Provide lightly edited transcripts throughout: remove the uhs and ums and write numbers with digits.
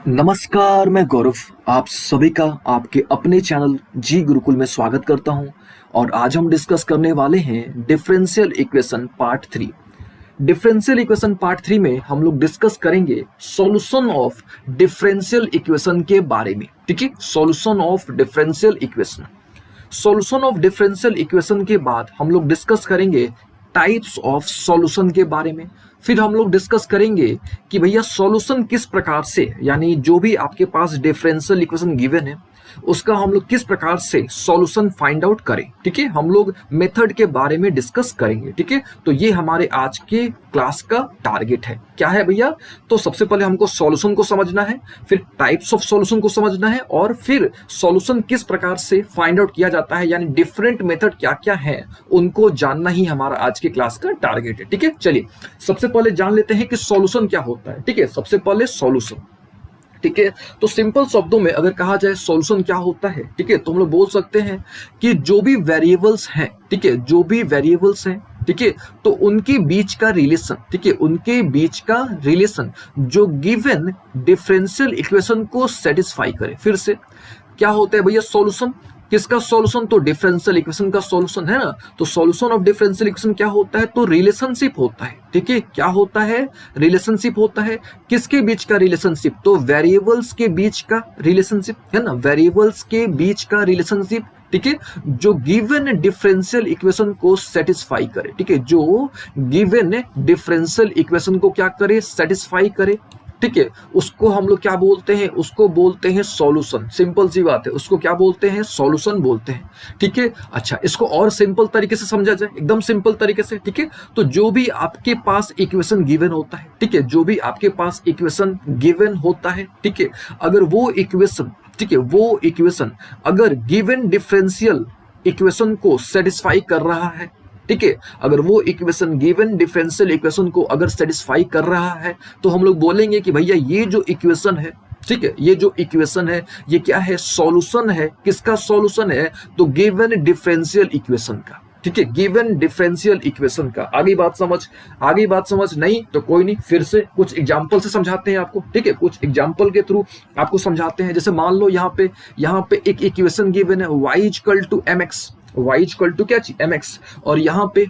नमस्कार, मैं गौरव आप सभी का आपके अपने चैनल जी गुरुकुल में स्वागत करता हूं। और आज हम डिस्कस करने वाले हैं differential equation part 3। Differential equation part 3 में हम लोग डिस्कस करेंगे सॉल्यूशन ऑफ डिफरेंशियल इक्वेशन के बारे में। ठीक है, solution of differential equation. Solution of differential equation के बाद हम लोग डिस्कस करेंगे टाइप्स ऑफ सॉल्यूशन के बारे में। फिर हम लोग डिस्कस करेंगे कि भैया सॉल्यूशन किस प्रकार से, यानी जो भी आपके पास डिफरेंशियल इक्वेशन गिवन है उसका हम लोग किस प्रकार से सॉल्यूशन फाइंड आउट करें। ठीक है, हम लोग मेथड के बारे में डिस्कस करेंगे। ठीक है, तो ये हमारे आज के क्लास का टारगेट है। क्या है भैया? तो सबसे पहले हमको सॉल्यूशन को समझना है, फिर टाइप्स ऑफ सॉल्यूशन को समझना है, और फिर सॉल्यूशन किस प्रकार से फाइंड आउट किया जाता है, यानी डिफरेंट मेथड क्या क्या है उनको जानना ही हमारा आज के क्लास का टारगेट है। ठीक है, चलिए सबसे पहले जान लेते हैं कि सॉल्यूशन क्या होता है। ठीक है, सबसे पहले सॉल्यूशन। ठीक है, तो सिंपल शब्दों में अगर कहा जाए सॉल्यूशन क्या होता है, ठीक है, तो हम लोग बोल सकते हैं कि जो भी वेरिएबल्स हैं, ठीक है, जो भी वेरिएबल्स हैं, ठीक है, तो उनके बीच का रिलेशन, ठीक है, उनके बीच का रिलेशन जो गिवन डिफरेंशियल इक्वेशन को सेटिस्फाई करे। फिर से क्या होता है भैया सॉल्यूशन? किसका सॉल्यूशन? तो डिफरेंशियल इक्वेशन का सॉल्यूशन है ना। तो सॉल्यूशन ऑफ डिफरेंशियल इक्वेशन क्या होता है? तो रिलेशनशिप होता है। ठीक है, क्या होता है? रिलेशनशिप होता है। किसके बीच का रिलेशनशिप? तो वेरिएबल्स के बीच का रिलेशनशिप है ना, वेरिएबल्स के बीच का रिलेशनशिप। ठीक है, जो गिवन डिफरेंशियल इक्वेशन को सेटिस्फाई करे। ठीक है, जो गिवन डिफरेंशियल इक्वेशन को क्या करे? सेटिस्फाई करे। ठीक है, उसको हम लोग क्या बोलते हैं? उसको बोलते हैं सॉल्यूशन। सिंपल सी बात है, उसको क्या बोलते हैं? सॉल्यूशन बोलते हैं। ठीक है, अच्छा इसको और सिंपल तरीके से समझा जाए, एकदम सिंपल तरीके से। ठीक है, तो जो भी आपके पास इक्वेशन गिवन होता है, ठीक है, जो भी आपके पास इक्वेशन गिवन होता है, ठीक है, अगर वो इक्वेशन, ठीक है, वो इक्वेशन अगर गिवन डिफरेंशियल इक्वेशन को सेटिस्फाई कर रहा है, ठीक है, अगर वो इक्वेशन गिवन डिफरेंशियल इक्वेशन को अगर सेटिस्फाई कर रहा है, तो हम लोग बोलेंगे कि भैया ये जो इक्वेशन है, ठीक है, ये जो इक्वेशन है ये क्या है? सॉल्यूशन है। किसका सॉल्यूशन है? तो गिवन डिफरेंशियल इक्वेशन का। ठीक है, गिवन डिफरेंशियल इक्वेशन का। आगे बात समझ? आगे बात समझ नहीं तो कोई नहीं, फिर से कुछ एग्जांपल से समझाते हैं आपको। ठीक है, कुछ एग्जांपल के थ्रू आपको समझाते हैं। जैसे मान लो यहाँ पे एक इक्वेशन गिवन है y equal to mx, y equal to क्या चीज? mx। और यहाँ पे,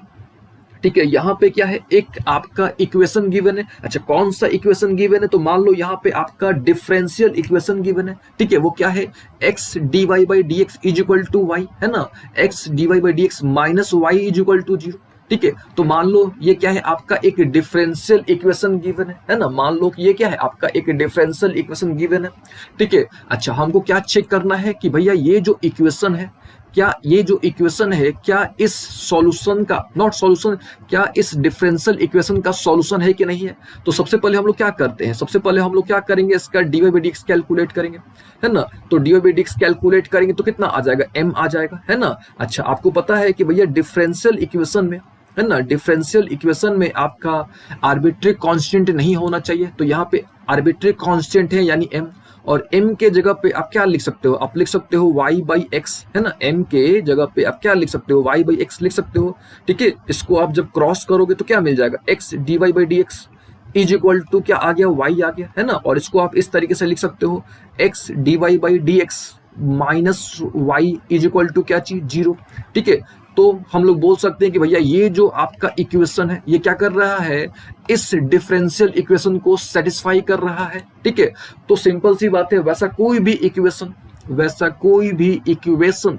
ठीक है, यहाँ पे क्या है? एक आपका इक्वेशन गिवन है। अच्छा कौन सा इक्वेशन गिवन है? तो मान लो यहाँ पे आपका डिफरेंशियल इक्वेशन गिवन है। ठीक है, वो क्या है? x dy by D X is equal to Y, है ना, x dy by D x minus Y is equal to 0। ठीक है, तो मान लो ये क्या है? आपका एक डिफरेंशियल इक्वेशन गिवन है ना। मान लो कि ये क्या है? आपका एक डिफरेंशियल इक्वेशन गिवन है। ठीक है, अच्छा हमको क्या चेक करना है कि भैया ये जो इक्वेशन है, क्या ये जो इक्वेशन है क्या इस सॉल्यूशन का, नॉट सॉल्यूशन, क्या इस डिफरेंशियल इक्वेशन का सॉल्यूशन है कि नहीं है? तो सबसे पहले हम लोग क्या करते हैं? सबसे पहले हम लोग क्या करेंगे? इसका dy बाई dx कैलकुलेट करेंगे, है ना। तो dy बाई dx कैलकुलेट करेंगे तो कितना आ जाएगा? m आ जाएगा, है ना। अच्छा आपको पता है कि भैया डिफरेंशियल इक्वेशन में, है ना, डिफरेंशियल इक्वेशन में आपका आर्बिट्री कांस्टेंट नहीं होना चाहिए। तो यहाँ पे आर्बिट्री कांस्टेंट है यानी m, और m के जगह पे आप क्या लिख सकते हो? आप लिख सकते हो y बाई एक्स, है ना। m के जगह पे आप क्या लिख सकते हो? y बाई एक्स लिख सकते हो। ठीक है, इसको आप जब क्रॉस करोगे तो क्या मिल जाएगा? x dy by D X is equal to क्या आ गया? y आ गया, है ना। और इसको आप इस तरीके से लिख सकते हो x dy by D x minus Y is equal to क्या चीज? 0। ठीक है, तो हम लोग बोल सकते हैं कि भैया ये जो आपका इक्वेशन है ये क्या कर रहा है? इस डिफरेंशियल इक्वेशन को सेटिस्फाई कर रहा है। ठीक है, तो सिंपल सी बात है, वैसा कोई भी इक्वेशन, वैसा कोई भी इक्वेशन,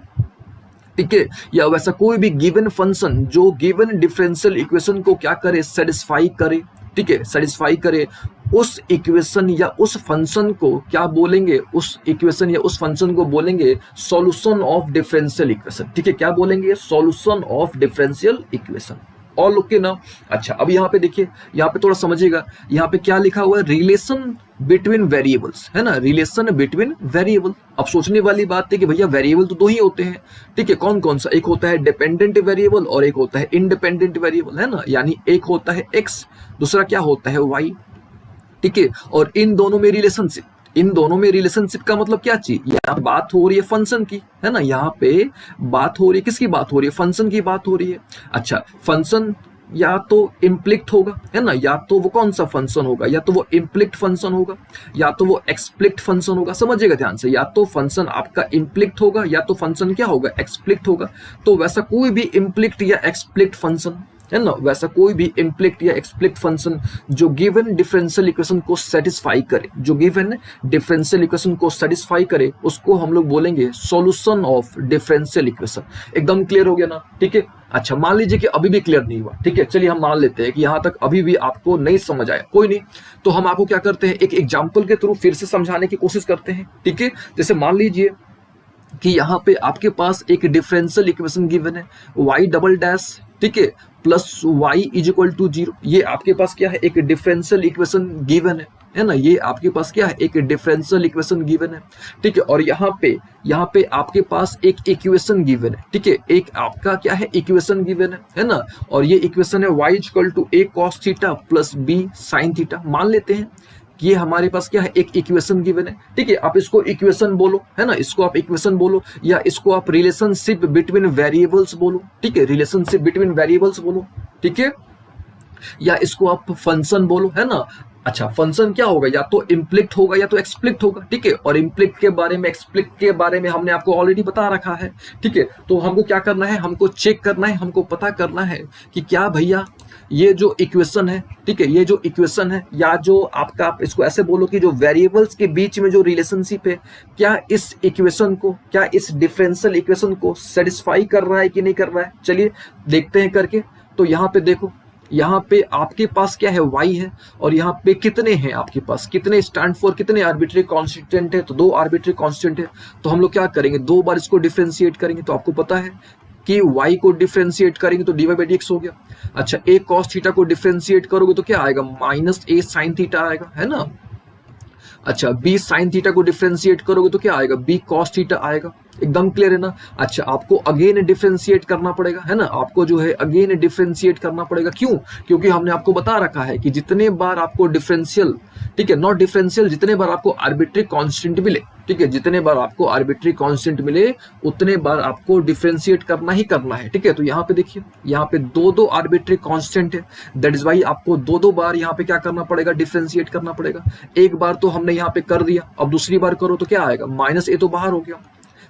ठीक है, या वैसा कोई भी गिवन फंक्शन जो गिवन डिफरेंशियल इक्वेशन को क्या करे? सेटिस्फाई करे। ठीक है, सेटिस्फाई करे, उस इक्वेशन या उस फंक्शन को क्या बोलेंगे? उस इक्वेशन या उस फंक्शन को बोलेंगे सॉल्यूशन ऑफ डिफरेंशियल इक्वेशन। ठीक है, क्या बोलेंगे? Solution of differential equation. All okay ना। अच्छा अब यहाँ पे देखिए, यहाँ पे थोड़ा समझिएगा, यहाँ पे क्या लिखा हुआ है? रिलेशन बिटवीन वेरिएबल्स, है ना, रिलेशन बिटवीन वेरिएबल। अब सोचने वाली बात है कि भैया वेरिएबल तो दो ही होते हैं। ठीक है, कौन कौन सा? एक होता है डिपेंडेंट वेरिएबल और एक होता है इंडिपेंडेंट वेरिएबल, है ना। यानी एक होता है x, दूसरा क्या होता है? y। ठीक है, और इन दोनों में रिलेशनशिप, इन दोनों में रिलेशनशिप का मतलब क्या चीज? यहाँ बात हो रही है फंक्शन की, है ना। यहाँ पे बात हो रही है किसकी? बात हो रही है फंक्शन की बात हो रही है। अच्छा फंक्शन या तो इम्प्लिक्ट होगा, है ना, या तो वो कौन सा फंक्शन होगा, या तो वो इम्प्लिक्ट फंक्शन होगा या तो वो एक्सप्लिक्ट फंक्शन होगा। समझिएगा ध्यान से, या तो फंक्शन आपका इम्प्लिक्ट होगा या तो फंक्शन क्या होगा, एक्सप्लिक्ट होगा। तो वैसा कोई भी इम्प्लिक्ट या एक्सप्लिक्ट फंक्शन, है ना, वैसा कोई भी इम्प्लिक्ट या एक्सप्लिक्ट फंक्शन जो गिवन डिफरेंशियल इक्वेशन को सेटिस्फाई करे, जो गिवन डिफरेंशियल इक्वेशन को सेटिस्फाई करे, उसको हम लोग बोलेंगे सॉल्यूशन ऑफ डिफरेंशियल इक्वेशन। एकदम क्लियर हो गया ना? ठीक है। अच्छा, मान लीजिए कि अभी भी क्लियर नहीं हुआ, ठीक है, चलिए हम मान लेते हैं कि यहां तक अभी भी आपको नहीं समझ आया, कोई नहीं। तो हम आपको क्या करते हैं, एक एग्जाम्पल के थ्रू फिर से समझाने की कोशिश करते हैं। ठीक है, जैसे मान लीजिए कि यहाँ पे आपके पास एक डिफरेंशियल इक्वेशन गिवन है, y डबल डैश, ठीक है, plus Y is equal to 0। ये आपके पास क्या है, एक डिफरेंशियल इक्वेशन गिवन है ना, ये आपके पास क्या है, एक डिफरेंशियल इक्वेशन गिवन है। ठीक है, और यहाँ पे आपके पास एक इक्वेशन गिवन है। ठीक है, एक आपका क्या है, इक्वेशन गिवन है ना, और ये इक्वेशन है y is equal to a cos theta plus b sin theta. मान लेते हैं कि ये हमारे पास क्या है, एक इक्वेशन गिवन है। ठीक है, आप इसको इक्वेशन बोलो, है ना, इसको आप इक्वेशन बोलो, या इसको आप रिलेशनशिप बिटवीन वेरिएबल्स बोलो। ठीक है, रिलेशनशिप बिटवीन वेरिएबल्स बोलो। ठीक है, या इसको आप फंक्शन बोलो, है ना। अच्छा, फंक्शन क्या होगा, या तो इम्प्लिक्ट होगा या तो एक्सप्लिक्ट होगा। ठीक है, और इम्प्लिक्ट के बारे में, एक्सप्लिक्ट के बारे में हमने आपको ऑलरेडी बता रखा है। ठीक है, तो हमको क्या करना है, हमको चेक करना है, हमको पता करना है कि क्या भैया ये जो इक्वेशन है, ठीक है, ये जो इक्वेशन है, या जो आपका, आप इसको ऐसे बोलो कि जो वेरिएबल्स के बीच में जो रिलेशनशिप है, क्या इस इक्वेशन को, क्या इस डिफरेंशियल इक्वेशन को सेटिस्फाई कर रहा है कि नहीं कर रहा है। चलिए देखते हैं करके। तो यहाँ पे देखो, यहाँ पे आपके पास क्या है, y है, और यहाँ पे कितने हैं आपके पास, कितने स्टैंड फॉर, कितने आर्बिट्री कांस्टेंट है, तो 2 आर्बिट्री कांस्टेंट है। तो हम लोग क्या करेंगे, 2 बार इसको डिफरेंशिएट करेंगे। तो आपको पता है कि y को डिफरेंशिएट करेंगे तो dy बाई dx हो गया। अच्छा, a cos थीटा को डिफरेंशिएट करोगे तो क्या आएगा, माइनस a sin थीटा आएगा, है ना। अच्छा, b sin थीटा को डिफरेंशिएट करोगे तो क्या आएगा, b cos थीटा आएगा। एकदम क्लियर है ना। अच्छा, आपको अगेन डिफरेंशिएट करना पड़ेगा, है ना, आपको जो है अगेन डिफरेंशिएट करना पड़ेगा। क्यों? क्योंकि हमने आपको बता रखा है कि जितने बार आपको डिफरेंशियल, ठीक है, नॉट डिफरेंशियल, जितने बार आपको आर्बिट्री कांस्टेंट मिले, ठीक है, जितने बार आपको आर्बिट्री कांस्टेंट मिले उतने बार आपको डिफरेंशिएट करना ही करना है। ठीक है, तो यहाँ पे देखिए, यहाँ पे 2 आर्बिट्री कांस्टेंट है, दैट इज वाई आपको 2 बार यहाँ पे क्या करना पड़ेगा, डिफरेंशिएट करना पड़ेगा। एक बार तो हमने यहाँ पे कर दिया, अब दूसरी बार करो तो क्या आएगा, माइनस ए तो बाहर हो गया।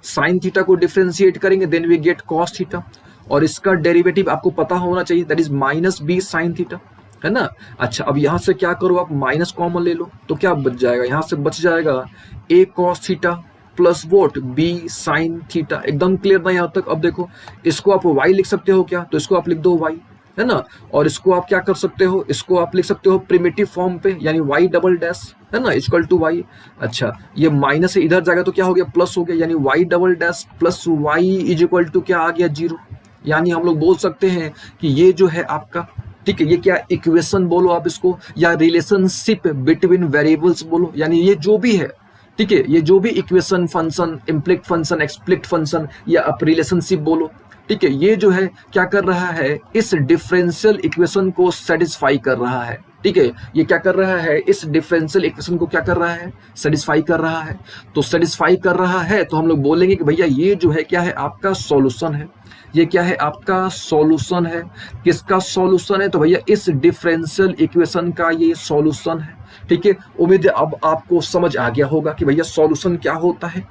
साइन थीटा को डिफरेंशिएट करेंगे, then we get cos theta, और इसका डेरिवेटिव आपको पता होना चाहिए, that is minus B sine theta, है ना। अच्छा, अब यहां से क्या करो, आप माइनस कॉमन ले लो, तो क्या बच जाएगा, यहां से बच जाएगा ए कॉस थीटा प्लस वोट बी साइन थीटा। एकदम क्लियर ना यहाँ तक? अब देखो, इसको आप y लिख सकते हो क्या, तो इसको आप लिख दो y, है ना, और इसको आप क्या कर सकते हो, इसको आप लिख सकते हो प्रिमिटिव फॉर्म पे, यानी y डबल डैश, है ना, इक्वल टू y। अच्छा, ये माइनस से इधर जाएगा तो क्या हो गया, प्लस हो गया, यानी y double dash plus y is equal to क्या आ गया, 0। यानी हम लोग बोल सकते हैं कि ये जो है आपका, ठीक है, ये क्या इक्वेशन बोलो आप इसको, या रिलेशनशिप बिटवीन वेरिएबल्स बोलो, यानी ये जो भी है, ठीक है, ये जो भी इक्वेशन, फंक्शन, इम्प्लिक्ट फंक्शन, एक्सप्लिक्ट फंक्शन, या आप रिलेशनशिप बोलो, ठीक है, ये जो है क्या कर रहा है, इस डिफरेंशियल इक्वेशन को सेटिस्फाई कर रहा है। ठीक है, ये क्या कर रहा है, इस डिफरेंशियल इक्वेशन को क्या कर रहा है, सेटिस्फाई कर रहा है। तो सेटिस्फाई कर रहा है तो हम लोग बोलेंगे कि भैया ये जो है क्या है, आपका सॉल्यूशन है। ये क्या है, आपका सॉल्यूशन है। किसका सॉल्यूशन है, तो भैया इस डिफरेंशियल इक्वेशन का ये सॉल्यूशन है। ठीक है, उम्मीद है अब आपको समझ आ गया होगा कि भैया सॉल्यूशन क्या होता है।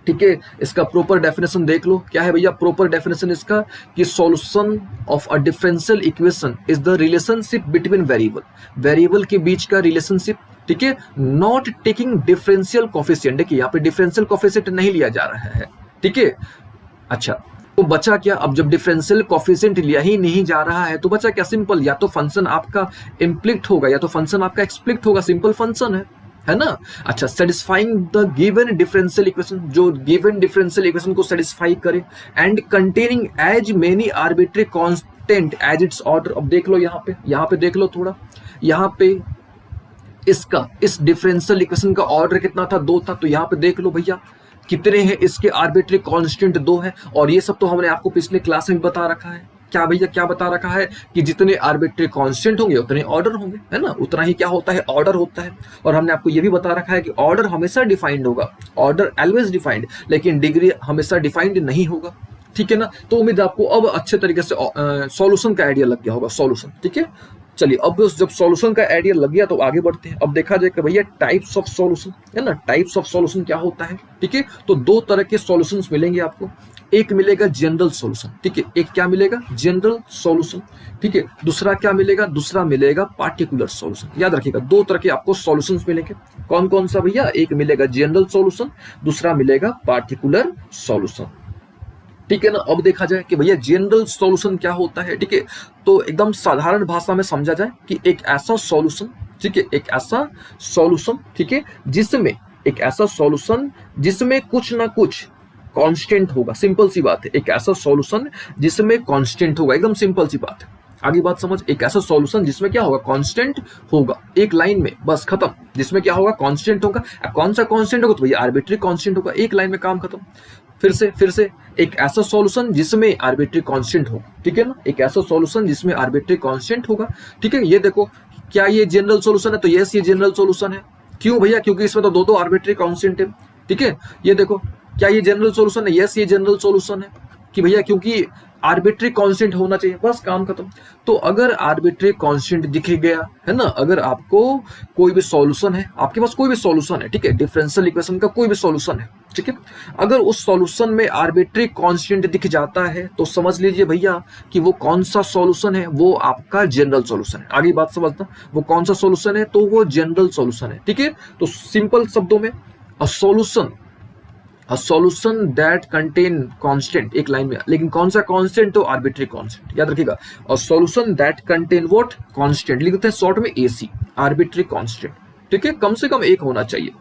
ठीक है, इसका प्रॉपर डेफिनेशन देख लो, क्या है भैया प्रॉपर डेफिनेशन इसका, कि solution of a differential equation is the relationship between variable के बीच का रिलेशनशिप। ठीक है, नॉट टेकिंग डिफरेंशियल कोफिशिएंट। देखिए यहाँ पे डिफरेंशियल कोफिशिएंट नहीं लिया जा रहा है। ठीक है, अच्छा तो बचा क्या, अब जब डिफरेंशियल कोफिशिएंट लिया ही नहीं जा रहा है तो बचा क्या, सिंपल, या तो फंक्शन आपका इम्प्लिक्ट होगा या तो फंक्शन आपका एक्सप्लिक्ट होगा, सिंपल फंक्शन है ना। अच्छा, satisfying the given differential equation, जो गिवन डिफरेंशियल इक्वेशन को सेटिस्फाई करे, and containing as many arbitrary constant as its order. अब देख लो यहाँ पे देख लो थोड़ा, यहाँ पे इसका, इस डिफरेंशियल इक्वेशन का ऑर्डर कितना था, 2 था। तो यहाँ पे देख लो भैया कितने हैं इसके आर्बिट्री कांस्टेंट, 2 है। और ये सब तो हमने आपको पिछले क्लास में बता रखा है। क्या भैया, क्या बता रखा है कि जितने आर्बिट्री कांस्टेंट होंगे उतने ऑर्डर होंगे, है ना, उतना ही क्या होता है, ऑर्डर होता है। और हमने आपको ये भी बता रखा है कि ऑर्डर हमेशा डिफाइंड होगा, ऑर्डर ऑलवेज डिफाइंड, लेकिन डिग्री हमेशा डिफाइंड नहीं होगा। ठीक है ना। तो उम्मीद है आपको अब अच्छे तरीके से सॉल्यूशन का आइडिया लग गया होगा, सॉल्यूशन, ठीक है। चलिए अब जब सॉल्यूशन का आइडिया लग गया तो आगे बढ़ते हैं। अब देखा जाए कि भैया टाइप्स ऑफ सॉल्यूशन, है ना, टाइप्स ऑफ सॉल्यूशन क्या होता है, ठीक है। तो दो तरह के सॉल्यूशंस मिलेंगे आपको। एक मिलेगा जनरल सॉल्यूशन, ठीक है, एक क्या मिलेगा, जनरल सॉल्यूशन, ठीक है। दूसरा क्या मिलेगा, दूसरा मिलेगा पार्टिकुलर सॉल्यूशन। याद रखिएगा दो तरह के आपको सॉल्यूशंस मिलेंगे। कौन कौन सा भैया, एक मिलेगा जनरल सॉल्यूशन, दूसरा मिलेगा पार्टिकुलर सॉल्यूशन, ठीक है ना। अब देखा जाए कि भैया जनरल सॉल्यूशन क्या होता है, ठीक है। तो एकदम साधारण भाषा में समझा जाए कि एक ऐसा सॉल्यूशन, ठीक है, एक ऐसा सॉल्यूशन, ठीक है, जिसमें एक ऐसा सॉल्यूशन जिसमें कुछ ना कुछ कांस्टेंट होगा। सिंपल सी बात है, एक ऐसा सॉल्यूशन जिसमें कांस्टेंट होगा, एकदम सिंपल सी बात है। आगे बात समझ, एक ऐसा सॉल्यूशन जिसमें क्या होगा, कांस्टेंट होगा, एक लाइन में बस खत्म। जिसमें क्या होगा, कांस्टेंट होगा। कौन सा कांस्टेंट होगा, तो भैया आर्बिट्री कांस्टेंट होगा, एक लाइन में काम खत्म। फिर से एक ऐसा सॉल्यूशन जिसमें आर्बिट्री कांस्टेंट होगा, ठीक है ना, एक ऐसा सॉल्यूशन जिसमें आर्बिट्री कांस्टेंट होगा, ठीक है। ये देखो, क्या ये जनरल सॉल्यूशन है, तो यस ये जनरल सॉल्यूशन है। क्यों भैया, क्योंकि इसमें तो दो आर्बिट्री कांस्टेंट है, ठीक है। ये देखो, क्या ये जनरल सॉल्यूशन है, यस ये जनरल सॉल्यूशन है। कि भैया क्योंकि आर्बिट्री कांस्टेंट होना चाहिए, बस काम खत्म। तो अगर आर्बिट्री कांस्टेंट दिख गया, है ना, अगर आपको कोई भी सॉल्यूशन है, आपके पास कोई भी सॉल्यूशन है, ठीक है, डिफरेंशियल इक्वेशन का कोई भी सॉल्यूशन है, ठीक है, अगर उस सॉल्यूशन में आर्बिट्री कांस्टेंट दिख जाता है तो समझ लीजिए भैया कि वो कौन सा सॉल्यूशन है, वो आपका जनरल सॉल्यूशन है। आगे बात समझना, वो कौन सा सॉल्यूशन है, तो वो जनरल सॉल्यूशन है, ठीक है। तो सिंपल शब्दों में a solution that contain constant, एक लाइन में, लेकिन कौन सा कांस्टेंट, तो आर्बिट्री कांस्टेंट। याद रखिएगा, a solution that contain what, constant, लिखते हैं शॉर्ट में एसी, आर्बिट्री कांस्टेंट, ठीक है। कम से कम एक होना चाहिए,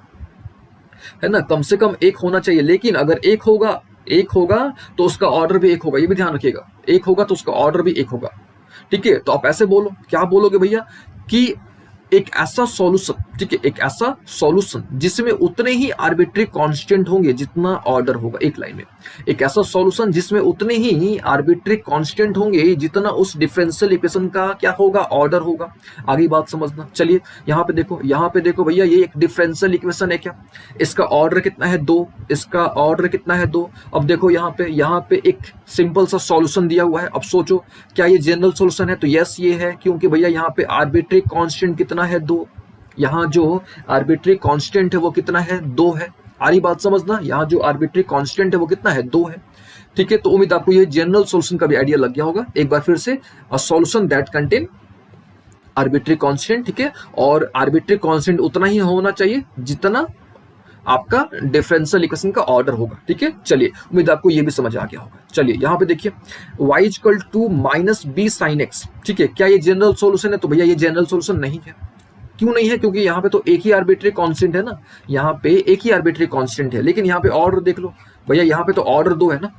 है ना, कम से कम एक होना चाहिए। लेकिन अगर एक होगा तो उसका ऑर्डर भी एक होगा, ये भी ध्यान रखिएगा, एक होगा तो उसका ऑर्डर भी एक होगा, ठीक है। तो आप ऐसे बोलो, क्या बोलोगे भैया, कि एक ऐसा सॉल्यूशन, ठीक है, एक ऐसा सॉल्यूशन जिसमें उतने ही आर्बिट्री कांस्टेंट होंगे जितना ऑर्डर होगा, एक लाइन में। एक ऐसा सॉल्यूशन जिसमें उतने ही आर्बिट्री कांस्टेंट होंगे जितना उस डिफरेंशियल इक्वेशन का क्या होगा, ऑर्डर होगा। आगे बात समझना। चलिए यहाँ पे देखो भैया, ये एक डिफरेंशियल इक्वेशन है क्या, इसका ऑर्डर कितना है, 2, इसका ऑर्डर कितना है, 2। अब देखो यहाँ पे एक सिंपल सा सॉल्यूशन दिया हुआ है। अब सोचो, क्या ये जनरल सॉल्यूशन है, तो यस ये है, क्योंकि भैया यहाँ पे आर्बिट्री कांस्टेंट कितना है, 2। यहाँ जो आर्बिट्री कांस्टेंट है वो कितना है, 2 है। आरी बात समझना, यहाँ जो आर्बिट्री कांस्टेंट है वो कितना है, 2 है, ठीक है। तो उम्मीद आपको ये जनरल सॉल्यूशन का भी आइडिया लग गया होगा। एक बार फिर से, a solution that contain arbitrary constant, ठीक है, और आर्बिट्री कांस्टेंट उतना ही होना चाहिए जितना आपका डिफरेंशियल इक्वेशन का ऑर्डर होगा, ठीक है। चलिए उम्मीद आपको ये भी समझ आ गया होगा। चलिए यहाँ पे देखिए, y equal to minus B sine X, ठीक है, क्या ये जनरल सॉल्यूशन है, तो भैया ये जनरल सॉल्यूशन नहीं है। क्यों नहीं है, क्योंकि यहाँ पे तो एक ही आर्बिट्री कांस्टेंट है ना, यहाँ पे एक ही आर्बिट्री कांस्टेंट है। लेकिन यहाँ पे ऑर्डर देख लो भैया, यहाँ पे तो ऑर्डर 2 है ना।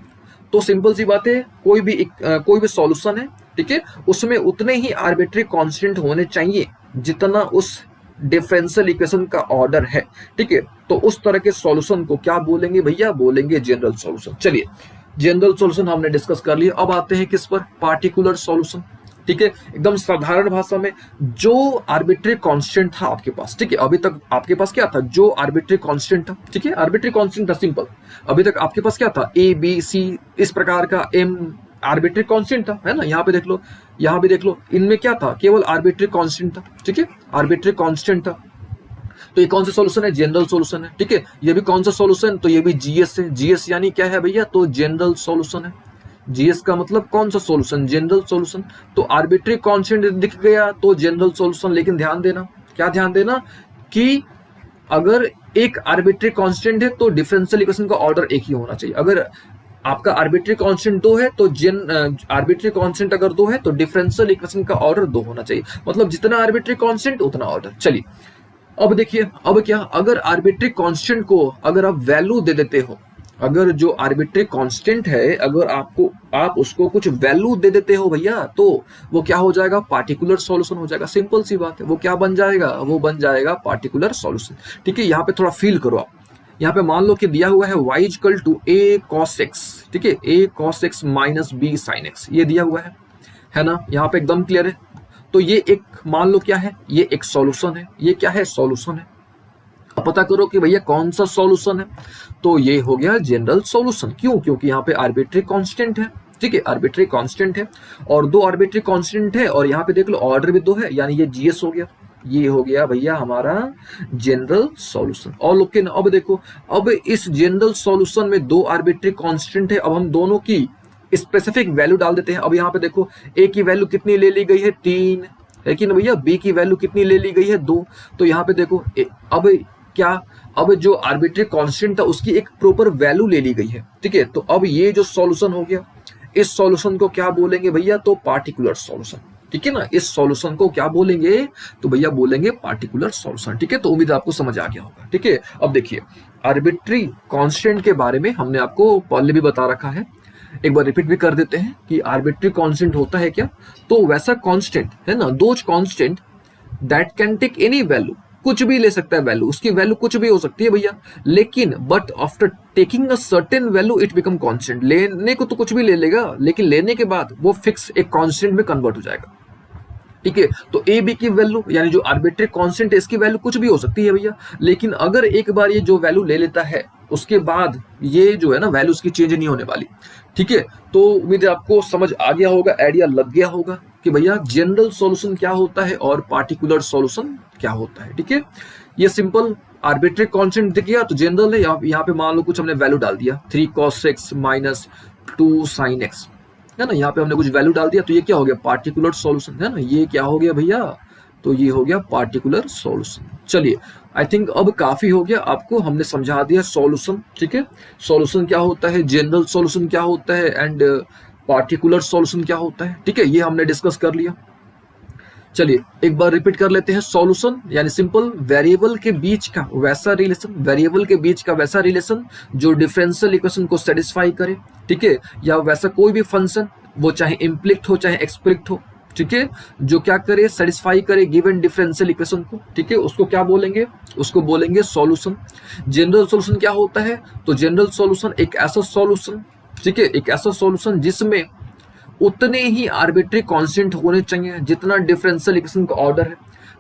तो सिंपल सी बात है, कोई भी सॉल्यूशन है, ठीक है, उसमें उतने ही आर्बिट्री कांस्टेंट होने चाहिए जितना उस डिफरेंशियल इक्वेशन का ऑर्डर है, ठीक है। तो उस तरह के सॉल्यूशन को क्या बोलेंगे भैया, बोलेंगे जनरल सॉल्यूशन। चलिए जनरल सॉल्यूशन हमने डिस्कस कर लिया। अब आते हैं किस पर, पार्टिकुलर सॉल्यूशन, ठीक है। एकदम साधारण भाषा में, जो आर्बिट्री कांस्टेंट था आपके पास, ठीक है, अभी तक आपके पास क्या था, जो आर्बिट्री कांस्टेंट था, ठीक है, आर्बिट्री कांस्टेंट था, सिंपल। अभी तक आपके पास क्या था, ए बी सी इस प्रकार का एम आर्बिट्री कांस्टेंट था, है ना। यहाँ पे देख लो, यहाँ भी देख लो, इनमें क्या था, केवल आर्बिट्री कांस्टेंट था, ठीक है, आर्बिट्री कांस्टेंट था। तो ये कौन सा सॉल्यूशन है, जनरल सॉल्यूशन है, ठीक है। ये भी कौन सा सॉल्यूशन, तो ये भी जीएस है। जीएस यानी क्या है भैया, तो जनरल सॉल्यूशन है। जीएस का मतलब कौन सा सॉल्यूशन, जनरल सॉल्यूशन। तो आर्बिट्री कांस्टेंट दिख गया तो जनरल सॉल्यूशन। लेकिन ध्यान देना, क्या ध्यान देना, कि अगर एक आर्बिट्री कांस्टेंट है तो डिफरेंशियल इक्वेशन का ऑर्डर एक ही होना चाहिए। अगर आपका आर्बिट्री कांस्टेंट 2 है तो आर्बिट्री कांस्टेंट अगर 2 है तो डिफरेंशियल इक्वेशन का ऑर्डर 2 होना चाहिए। मतलब जितना आर्बिट्री कांस्टेंट उतना ऑर्डर। चलिए अब देखिए, अब क्या, अगर आर्बिट्री कांस्टेंट को अगर आप वैल्यू दे देते हो, अगर जो आर्बिट्री कांस्टेंट है अगर आप उसको कुछ वैल्यू दे देते हो भैया, तो वो क्या हो जाएगा, पार्टिकुलर सॉल्यूशन हो जाएगा। सिंपल सी बात है, वो क्या बन जाएगा, वो बन जाएगा पार्टिकुलर सॉल्यूशन, ठीक है। यहाँ पे थोड़ा फील करो आप। यहाँ पे मान लो कि दिया हुआ है y equal to a cos x, ठीक है, a cos x minus b sin x, ये दिया हुआ है ना। यहाँ पे एकदम क्लियर है। तो ये एक मान लो क्या है, ये एक सॉल्यूशन है, ये क्या है, सॉल्यूशन है। पता करो कि भैया कौन सा सॉल्यूशन है। तो ये हो गया जनरल सॉल्यूशन। क्यों? क्योंकि यहाँ पे आर्बिट्री कांस्टेंट है, ठीक है, आर्बिट्री कांस्टेंट है और दो आर्बिट्री कांस्टेंट है और यहाँ पे देख लो ऑर्डर भी दो है, यानी ये जीएस हो गया। ये हो गया भैया हमारा जनरल सॉल्यूशन। और लोग के ना, अब देखो, अब इस जनरल सॉल्यूशन में दो आर्बिट्री कांस्टेंट है। अब हम दोनों की स्पेसिफिक वैल्यू डाल देते हैं। अब यहाँ पे देखो ए की वैल्यू कितनी ले ली गई है, 3 है कि ना भैया, बी की वैल्यू कितनी ले ली गई है, 2। तो यहाँ पे देखो अब क्या, अब जो आर्बिट्री कांस्टेंट था उसकी एक प्रॉपर वैल्यू ले ली गई है, ठीक है। तो अब ये जो सॉल्यूशन हो गया, इस सॉल्यूशन को क्या बोलेंगे भैया, तो पार्टिकुलर सॉल्यूशन, ठीक है ना। इस सॉल्यूशन को क्या बोलेंगे, तो भैया बोलेंगे पार्टिकुलर सॉल्यूशन, ठीक है। तो उम्मीद आपको समझ आ गया होगा, ठीक है। अब देखिए आर्बिट्री कांस्टेंट के बारे में हमने आपको पहले भी बता रखा है, एक बार रिपीट भी कर देते हैं कि आर्बिट्री कांस्टेंट होता है क्या। तो वैसा कांस्टेंट है ना, those constant that can take any value, कुछ भी ले सकता है वैल्यू, उसकी वैल्यू कुछ भी हो सकती है भैया, लेकिन but after taking a certain value it become constant. लेने को तो कुछ भी ले लेगा, लेकिन लेने के बाद वो फिक्स एक कांस्टेंट में कन्वर्ट हो जाएगा, ठीक है। तो ए बी की वैल्यू यानी जो आर्बिट्री कांस्टेंट है इसकी वैल्यू कुछ भी हो सकती है भैया, लेकिन अगर एक बार ये जो वैल्यू ले लेता है उसके बाद ये जो है ना वैल्यू उसकी चेंज नहीं होने वाली, ठीक है। तो उम्मीद है आपको समझ आ गया होगा, आइडिया लग गया होगा कि भैया जनरल सॉल्यूशन क्या होता है और पार्टिकुलर सॉल्यूशन क्या होता है, ठीक है। ये सिंपल आर्बिट्री कांस्टेंट दिख गया तो जनरल है। यहाँ पे मान लो कुछ हमने वैल्यू डाल दिया 3 cos x minus 2 sin x, है ना, यहाँ पे हमने कुछ वैल्यू डाल दिया तो ये क्या हो गया, पार्टिकुलर सॉल्यूशन, है ना। ये क्या हो गया भैया, तो ये हो गया पार्टिकुलर सॉल्यूशन। चलिए आई थिंक अब काफी हो गया, आपको हमने समझा दिया सॉल्यूशन, ठीक है। सॉल्यूशन क्या होता है, जनरल सॉल्यूशन क्या होता है एंड पार्टिकुलर सॉल्यूशन क्या होता है, ठीक है, ये हमने डिस्कस कर लिया। चलिए एक बार रिपीट कर लेते हैं। सॉल्यूशन यानी सिंपल वेरिएबल के बीच का वैसा रिलेशन, वेरिएबल के बीच का वैसा रिलेशन जो डिफरेंशियल इक्वेशन को सेटिस्फाई करे, ठीक है, या वैसा कोई भी फंक्शन वो चाहे इम्प्लिक्ट हो चाहे एक्सप्लिक्ट हो, ठीक है, जो क्या करे, सेटिस्फाई करे गिवन डिफरेंशियल इक्वेशन को, ठीक है, उसको क्या बोलेंगे, उसको बोलेंगे सॉल्यूशन। जनरल सॉल्यूशन क्या होता है, तो जनरल सॉल्यूशन एक ऐसा सॉल्यूशन, ठीक है, एक ऐसा सॉल्यूशन जिसमें उतने ही आर्बिट्री कांस्टेंट होने चाहिए जितना डिफरेंशियल इक्वेशन का ऑर्डर है।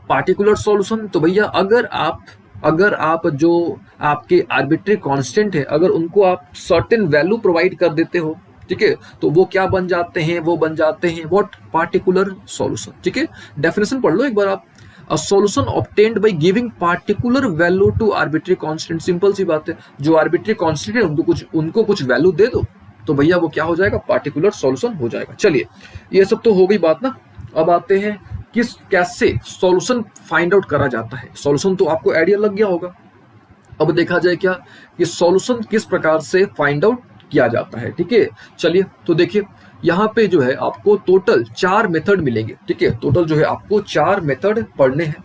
पार्टिकुलर सॉल्यूशन तो भैया अगर आप जो आपके आर्बिट्री कांस्टेंट है अगर उनको आप सर्टेन वैल्यू प्रोवाइड कर देते हो, ठीक है, तो वो क्या बन जाते हैं, वो बन जाते हैं व्हाट, पार्टिकुलर सॉल्यूशन, ठीक है। डेफिनेशन पढ़ लो एक बार आप, a solution obtained by giving particular value to arbitrary constant. Simple सी बात है, जो आर्बिट्री कांस्टेंट है उनको कुछ वैल्यू दे दो तो भैया वो क्या हो जाएगा, पार्टिकुलर सॉल्यूशन हो जाएगा। चलिए ये सब तो हो गई बात ना। अब आते हैं कैसे सॉल्यूशन फाइंड आउट करा जाता है। सॉल्यूशन तो आपको आइडिया लग गया होगा, अब देखा जाए क्या कि सॉल्यूशन किस प्रकार से फाइंड आउट किया जाता है, ठीक है। चलिए तो देखिए यहाँ पे जो है आपको टोटल 4 मेथड मिलेंगे, ठीक है, टोटल जो है आपको 4 मेथड पढ़ने हैं,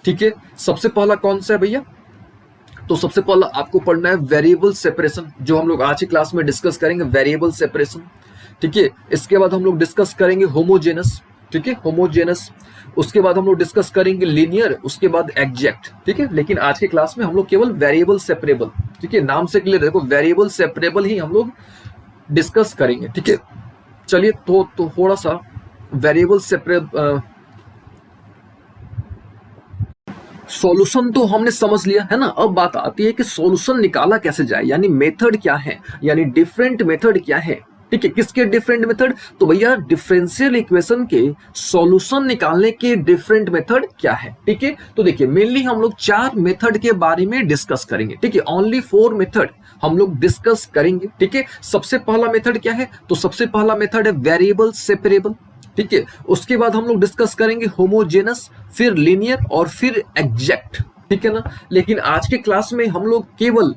ठीक है। सबसे पहला कौन सा है भैया, तो सबसे पहला आपको पढ़ना है वेरिएबल सेपरेशन, जो हम लोग आज की क्लास में डिस्कस करेंगे, वेरिएबल सेपरेशन, ठीक है। इसके बाद हम लोग डिस्कस करेंगे होमोजेनस, ठीक है, होमोजेनस। उसके बाद हम लोग डिस्कस करेंगे लीनियर, उसके बाद एग्जैक्ट, ठीक है। लेकिन आज के क्लास में हम लोग केवल वेरिएबल सेपरेबल, ठीक है, नाम से क्लियर देखो, वेरिएबल सेपरेबल ही हम लोग डिस्कस करेंगे, ठीक है। चलिए तो थोड़ा सा वेरिएबल सेपरेबल सॉल्यूशन तो हमने समझ लिया है ना। अब बात आती है कि सॉल्यूशन निकाला कैसे जाए, यानी मेथड क्या है, यानी डिफरेंट मेथड क्या है, ठीक है। किसके डिफरेंट मेथड, तो भैया डिफरेंशियल इक्वेशन के सॉल्यूशन निकालने के डिफरेंट मेथड क्या है, ठीक है। तो देखिए मेनली हम लोग 4 मेथड के बारे में डिस्कस करेंगे, ठीक है, ओनली 4 मेथड हम लोग डिस्कस करेंगे, ठीक है। सबसे पहला मेथड क्या है, तो सबसे पहला मेथड है वेरिएबल सेपरेबल, ठीक है। उसके बाद हम लोग डिस्कस करेंगे होमोजेनस, फिर लीनियर और फिर एग्जैक्ट, ठीक है ना। लेकिन आज के क्लास में हम लोग केवल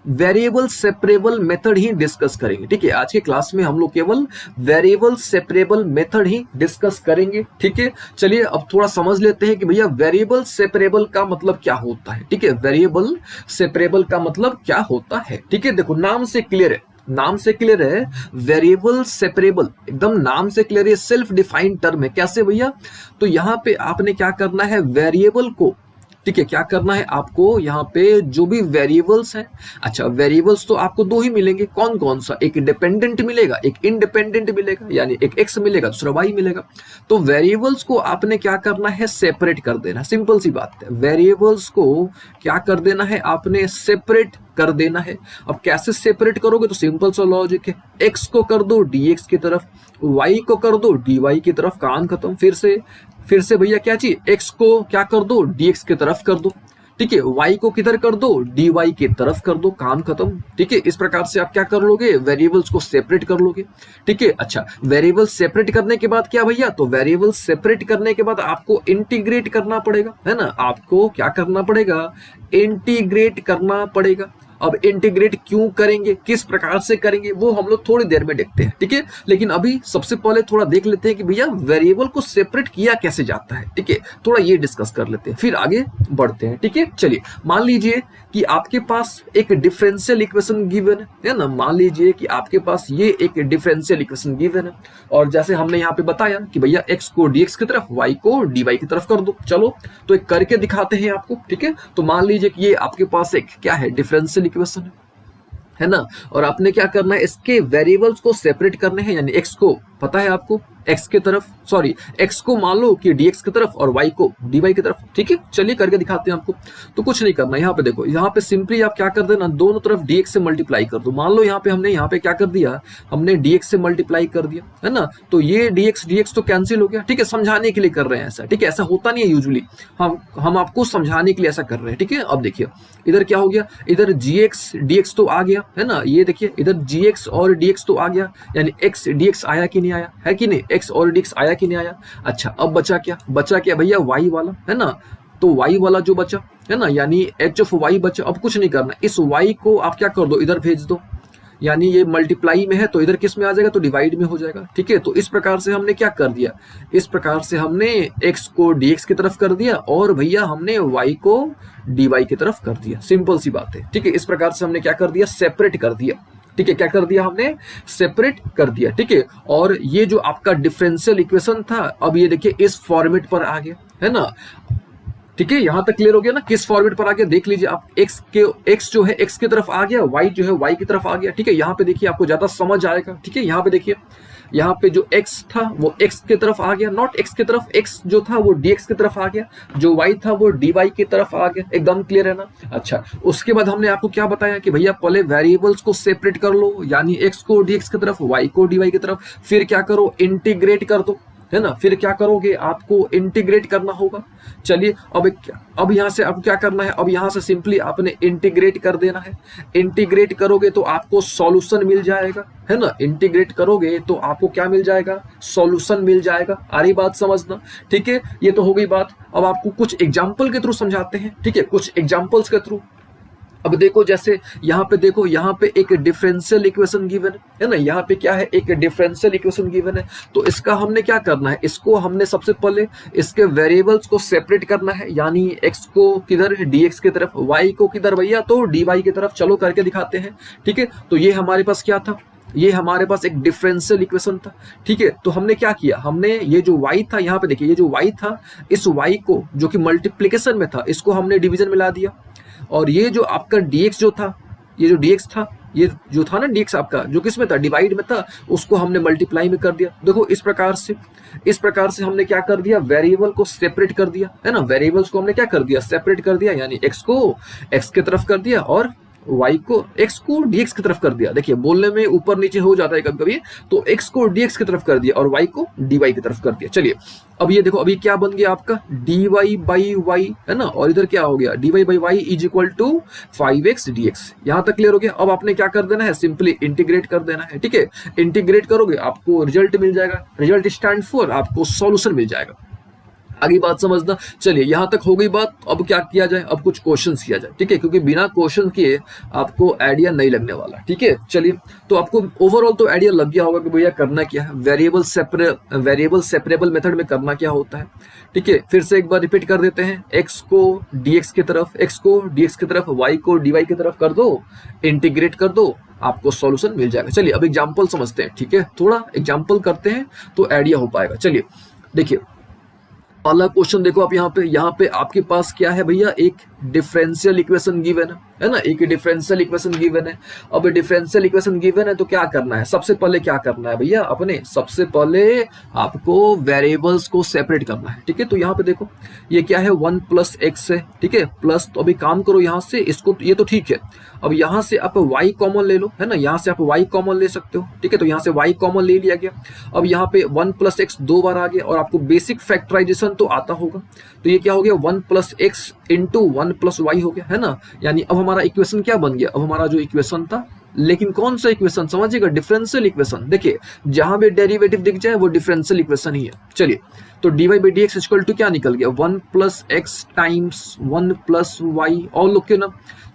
वेरिएबल सेपरेबल मेथड ही डिस्कस करेंगे, ठीक है। आज के क्लास में हम लोग केवल वेरिएबल सेपरेबल मेथड ही डिस्कस करेंगे, ठीक है। चलिए अब थोड़ा समझ लेते हैं कि भैया वेरिएबल सेपरेबल का मतलब क्या होता है, ठीक है। वेरिएबल सेपरेबल का मतलब क्या होता है, ठीक है। देखो नाम से क्लियर है, नाम से क्लियर है, वेरिएबल सेपरेबल एकदम नाम से क्लियर है, सेल्फ डिफाइंड टर्म है। कैसे भैया, तो यहां पे आपने क्या करना है, वेरिएबल को ठीक है, क्या करना है आपको यहाँ पे जो भी वेरिएबल्स हैं, अच्छा वेरिएबल्स तो आपको दो ही मिलेंगे, कौन कौन सा, एक डिपेंडेंट मिलेगा एक इंडिपेंडेंट मिलेगा, यानी एक एक्स मिलेगा दूसरा वाई मिलेगा। तो वेरिएबल्स को आपने क्या करना है, सेपरेट कर देना, सिंपल सी बात है, वेरिएबल्स को क्या कर देना है आपने, सेपरेट कर देना है। अब कैसे सेपरेट करोगे, तो सिंपल सा लॉजिक है, एक्स को कर दो डीएक्स की तरफ, वाई को कर दो डीवाई की तरफ, काम खत्म। फिर से भैया क्या चाहिए, एक्स को क्या कर दो डीएक्स की तरफ कर दो, ठीक है, वाई को किधर कर दो, डीवाई की तरफ कर दो, काम खत्म। ठीक है, इस प्रकार से आप क्या कर लोगे, वेरिएबल्स को सेपरेट कर लोगे। ठीक है, अच्छा वेरिएबल सेपरेट करने के बाद क्या भैया, तो वेरिएबल सेपरेट करने के बाद आपको इंटीग्रेट करना पड़ेगा, है ना, आपको क्या करना पड़ेगा, इंटीग्रेट करना पड़ेगा। अब इंटीग्रेट क्यों करेंगे, किस प्रकार से करेंगे, वो हम लोग थोड़ी देर में देखते हैं। ठीक है, लेकिन अभी सबसे पहले थोड़ा देख लेते हैं कि भैया वेरिएबल को सेपरेट किया कैसे जाता है। ठीक है, थोड़ा ये डिस्कस कर लेते हैं, फिर आगे बढ़ते हैं। ठीक है, चलिए मान लीजिए कि आपके पास एक डिफरेंशियल इक्वेशन गिवन है ना, मान लीजिए कि आपके पास ये एक डिफरेंशियल इक्वेशन गिवन है, और जैसे हमने यहाँ पे बताया कि भैया एक्स को डीएक्स की तरफ, वाई को डीवाई की तरफ कर दो। चलो तो एक करके दिखाते हैं आपको। ठीक है, तो मान लीजिए कि ये आपके पास एक क्या है, डिफरेंशियल इक्वेशन है ना, और आपने क्या करना है, इसके वेरिएबल्स को सेपरेट करने हैं, यानी एक्स को पता है आपको एक्स की तरफ, सॉरी एक्स को मान लो कि डीएक्स की तरफ और वाई को डीवाई की तरफ। ठीक है, चलिए करके दिखाते हैं आपको। तो कुछ नहीं करना, यहाँ पे देखो, यहाँ पे सिंपली आप क्या कर देना, दोनों तरफ डीएक्स से मल्टीप्लाई कर दो। मान लो यहाँ पे हमने यहाँ पे क्या कर दिया, हमने डीएक्स से मल्टीप्लाई कर दिया, है ना, तो ये डीएक्स तो कैंसिल हो गया। ठीक है, समझाने के लिए कर रहे हैं ऐसा। ठीक है, ऐसा होता नहीं है यूजुअली, हम आपको समझाने के लिए ऐसा कर रहे हैं। ठीक है, अब देखिए इधर क्या हो गया, इधर जीएक्स डीएक्स तो आ गया, है ना, ये देखिए इधर जीएक्स और डीएक्स तो आ गया, यानी एक्स डीएक्स आया कि नहीं आया, है कि नहीं, एक्स और डीएक्स आया कि नहीं आया। अच्छा अब बचा क्या भैया, वाई वाला, है ना, तो वाई वाला जो बचा, है ना, यानी एच ऑफ वाई बचा। अब कुछ नहीं करना, इस वाई को आप क्या कर दो, इधर भेज दो, यानी ये मल्टीप्लाई में है तो इधर किस में आ जाएगा, तो डिवाइड में हो जाएगा। ठीक है, तो इस प्रकार से हमने क्या कर दिया, इस प्रकार से हमने एक्स को डीएक्स की तरफ कर दिया और भैया हमने वाई को डीवाई की तरफ कर दिया, सिंपल सी बात है। ठीक है, इस प्रकार से हमने क्या कर दिया, सेपरेट कर दिया। ठीक है, क्या कर दिया हमने, सेपरेट कर दिया। ठीक है, और ये जो आपका डिफरेंशियल इक्वेशन था, अब ये देखिए इस फॉर्मेट पर आ गया, है ना। ठीक है, यहां तक क्लियर हो गया ना, किस फॉर्मेट पर आ गया, देख लीजिए आप, एक्स जो है एक्स की तरफ आ गया, वाई जो है वाई की तरफ आ गया। ठीक है, यहाँ पे देखिए आपको ज्यादा समझ आएगा। ठीक है, यहाँ पे देखिए, यहाँ पे जो x था वो x की तरफ आ गया, नॉट x की तरफ, x जो था वो dx की तरफ आ गया, जो y था वो dy की तरफ आ गया। एकदम क्लियर है ना। अच्छा, उसके बाद हमने आपको क्या बताया कि भैया पहले वेरिएबल्स को सेपरेट कर लो, यानी x को dx की तरफ, y को dy की तरफ, फिर क्या करो, इंटीग्रेट कर दो, है ना, फिर क्या करोगे, आपको इंटीग्रेट करना होगा। चलिए अब यहाँ से अब क्या करना है, अब यहाँ से सिंपली आपने इंटीग्रेट कर देना है। इंटीग्रेट करोगे तो आपको सॉल्यूशन मिल जाएगा, है ना, इंटीग्रेट करोगे तो आपको क्या मिल जाएगा, सॉल्यूशन मिल जाएगा। आ रही बात समझना। ठीक है, ये तो हो गई बात। अब आपको कुछ एग्जाम्पल के थ्रू समझाते हैं। ठीक है, कुछ एग्जाम्पल्स के थ्रू। अब देखो, जैसे यहाँ पे देखो, यहाँ पे एक डिफरेंशियल इक्वेशन गिवन है ना, यहाँ पे क्या है, एक डिफरेंशियल इक्वेशन गिवन है। तो इसका हमने क्या करना है, इसको हमने सबसे पहले इसके वेरिएबल्स को सेपरेट करना है, यानी x को किधर, dx की तरफ, y को किधर भैया, तो dy की तरफ। चलो करके दिखाते हैं। ठीक है, तो ये हमारे पास क्या था, ये हमारे पास एक डिफरेंशियल इक्वेशन था। ठीक है, तो हमने क्या किया, हमने ये जो y था, यहाँ पे देखिए ये जो y था, इस y को जो कि मल्टीप्लिकेशन में था, इसको हमने डिवीजन में ला दिया, और ये जो आपका dx जो था, ये जो dx था, ये जो था ना dx आपका, जो किस में था, डिवाइड में था, उसको हमने मल्टीप्लाई में कर दिया। देखो इस प्रकार से हमने क्या कर दिया, वेरिएबल को सेपरेट कर दिया, है ना, वेरिएबल्स को हमने क्या कर दिया, सेपरेट कर दिया, यानी x को x की तरफ कर दिया और y को x को dx की तरफ कर दिया। देखिए बोलने में ऊपर नीचे हो जाता है कभी कभी, तो x को dx की तरफ कर दिया और y को dy की तरफ कर दिया। चलिए अब ये देखो, अभी क्या बन गया आपका, dy बाई y, है ना, और इधर क्या हो गया, dy by y is equal to 5x dx। यहां तक क्लियर हो गया। अब आपने क्या कर देना है, सिंपली इंटीग्रेट कर देना है। ठीक है, इंटीग्रेट करोगे आपको रिजल्ट मिल जाएगा, रिजल्ट स्टैंड फॉर आपको सॉल्यूशन मिल जाएगा। आगे बात समझना। चलिए यहां तक हो गई बात। अब क्या किया जाए, अब कुछ क्वेश्चंस किया जाए। ठीक है, क्योंकि बिना क्वेश्चन किए आपको आइडिया नहीं लगने वाला। ठीक है, चलिए तो आपको ओवरऑल तो आइडिया लग गया होगा कि भैया करना क्या है, वेरिएबल सेपरेबल मेथड में करना क्या होता है। ठीक है, फिर से एक बार रिपीट कर देते हैं, एक्स को dx की तरफ, y को dy की तरफ कर दो, इंटीग्रेट कर दो, आपको सॉल्यूशन मिल जाएगा। चलिए अब एग्जाम्पल समझते हैं। ठीक है, थोड़ा एग्जाम्पल करते हैं तो आइडिया हो पाएगा। चलिए देखिए, पहला क्वेश्चन देखो आप यहाँ पे आपके पास क्या है भैया, एक डिफरेंशियल इक्वेशन गिवन है ना, एक डिफरेंशियल इक्वेशन गिवन है। अब डिफरेंशियल इक्वेशन गिवन है तो क्या करना है, सबसे पहले क्या करना है भैया, अपने सबसे पहले आपको वेरिएबल्स को सेपरेट करना है। ठीक है, तो यहाँ पे देखो ये क्या है, 1 प्लस एक्स है। ठीक है, प्लस, तो अभी काम करो यहाँ से इसको, ये तो ठीक है। अब यहाँ से आप y कॉमन ले लो, है ना, यहाँ से आप y कॉमन ले सकते हो। ठीक है, तो यहाँ से y कॉमन ले लिया गया। अब यहाँ पे 1 प्लस एक्स 2 बार आ गया, और आपको बेसिक फैक्टराइजेशन तो आता होगा। तो ये क्या हो गया, 1 plus X into 1 plus Y हो गया, है ना। यानी अब हमारा इक्वेशन क्या बन गया, अब हमारा जो इक्वेशन था, लेकिन कौन सा इक्वेशन समझिएगा, डिफरेंशियल इक्वेशन। देखिए जहां भी डेरिवेटिव दिख जाए वो डिफरेंशियल इक्वेशन ही है। चलिए, तो dy by D X equal to क्या निकल गया, 1 plus X times 1 plus Y, और लोग के ना।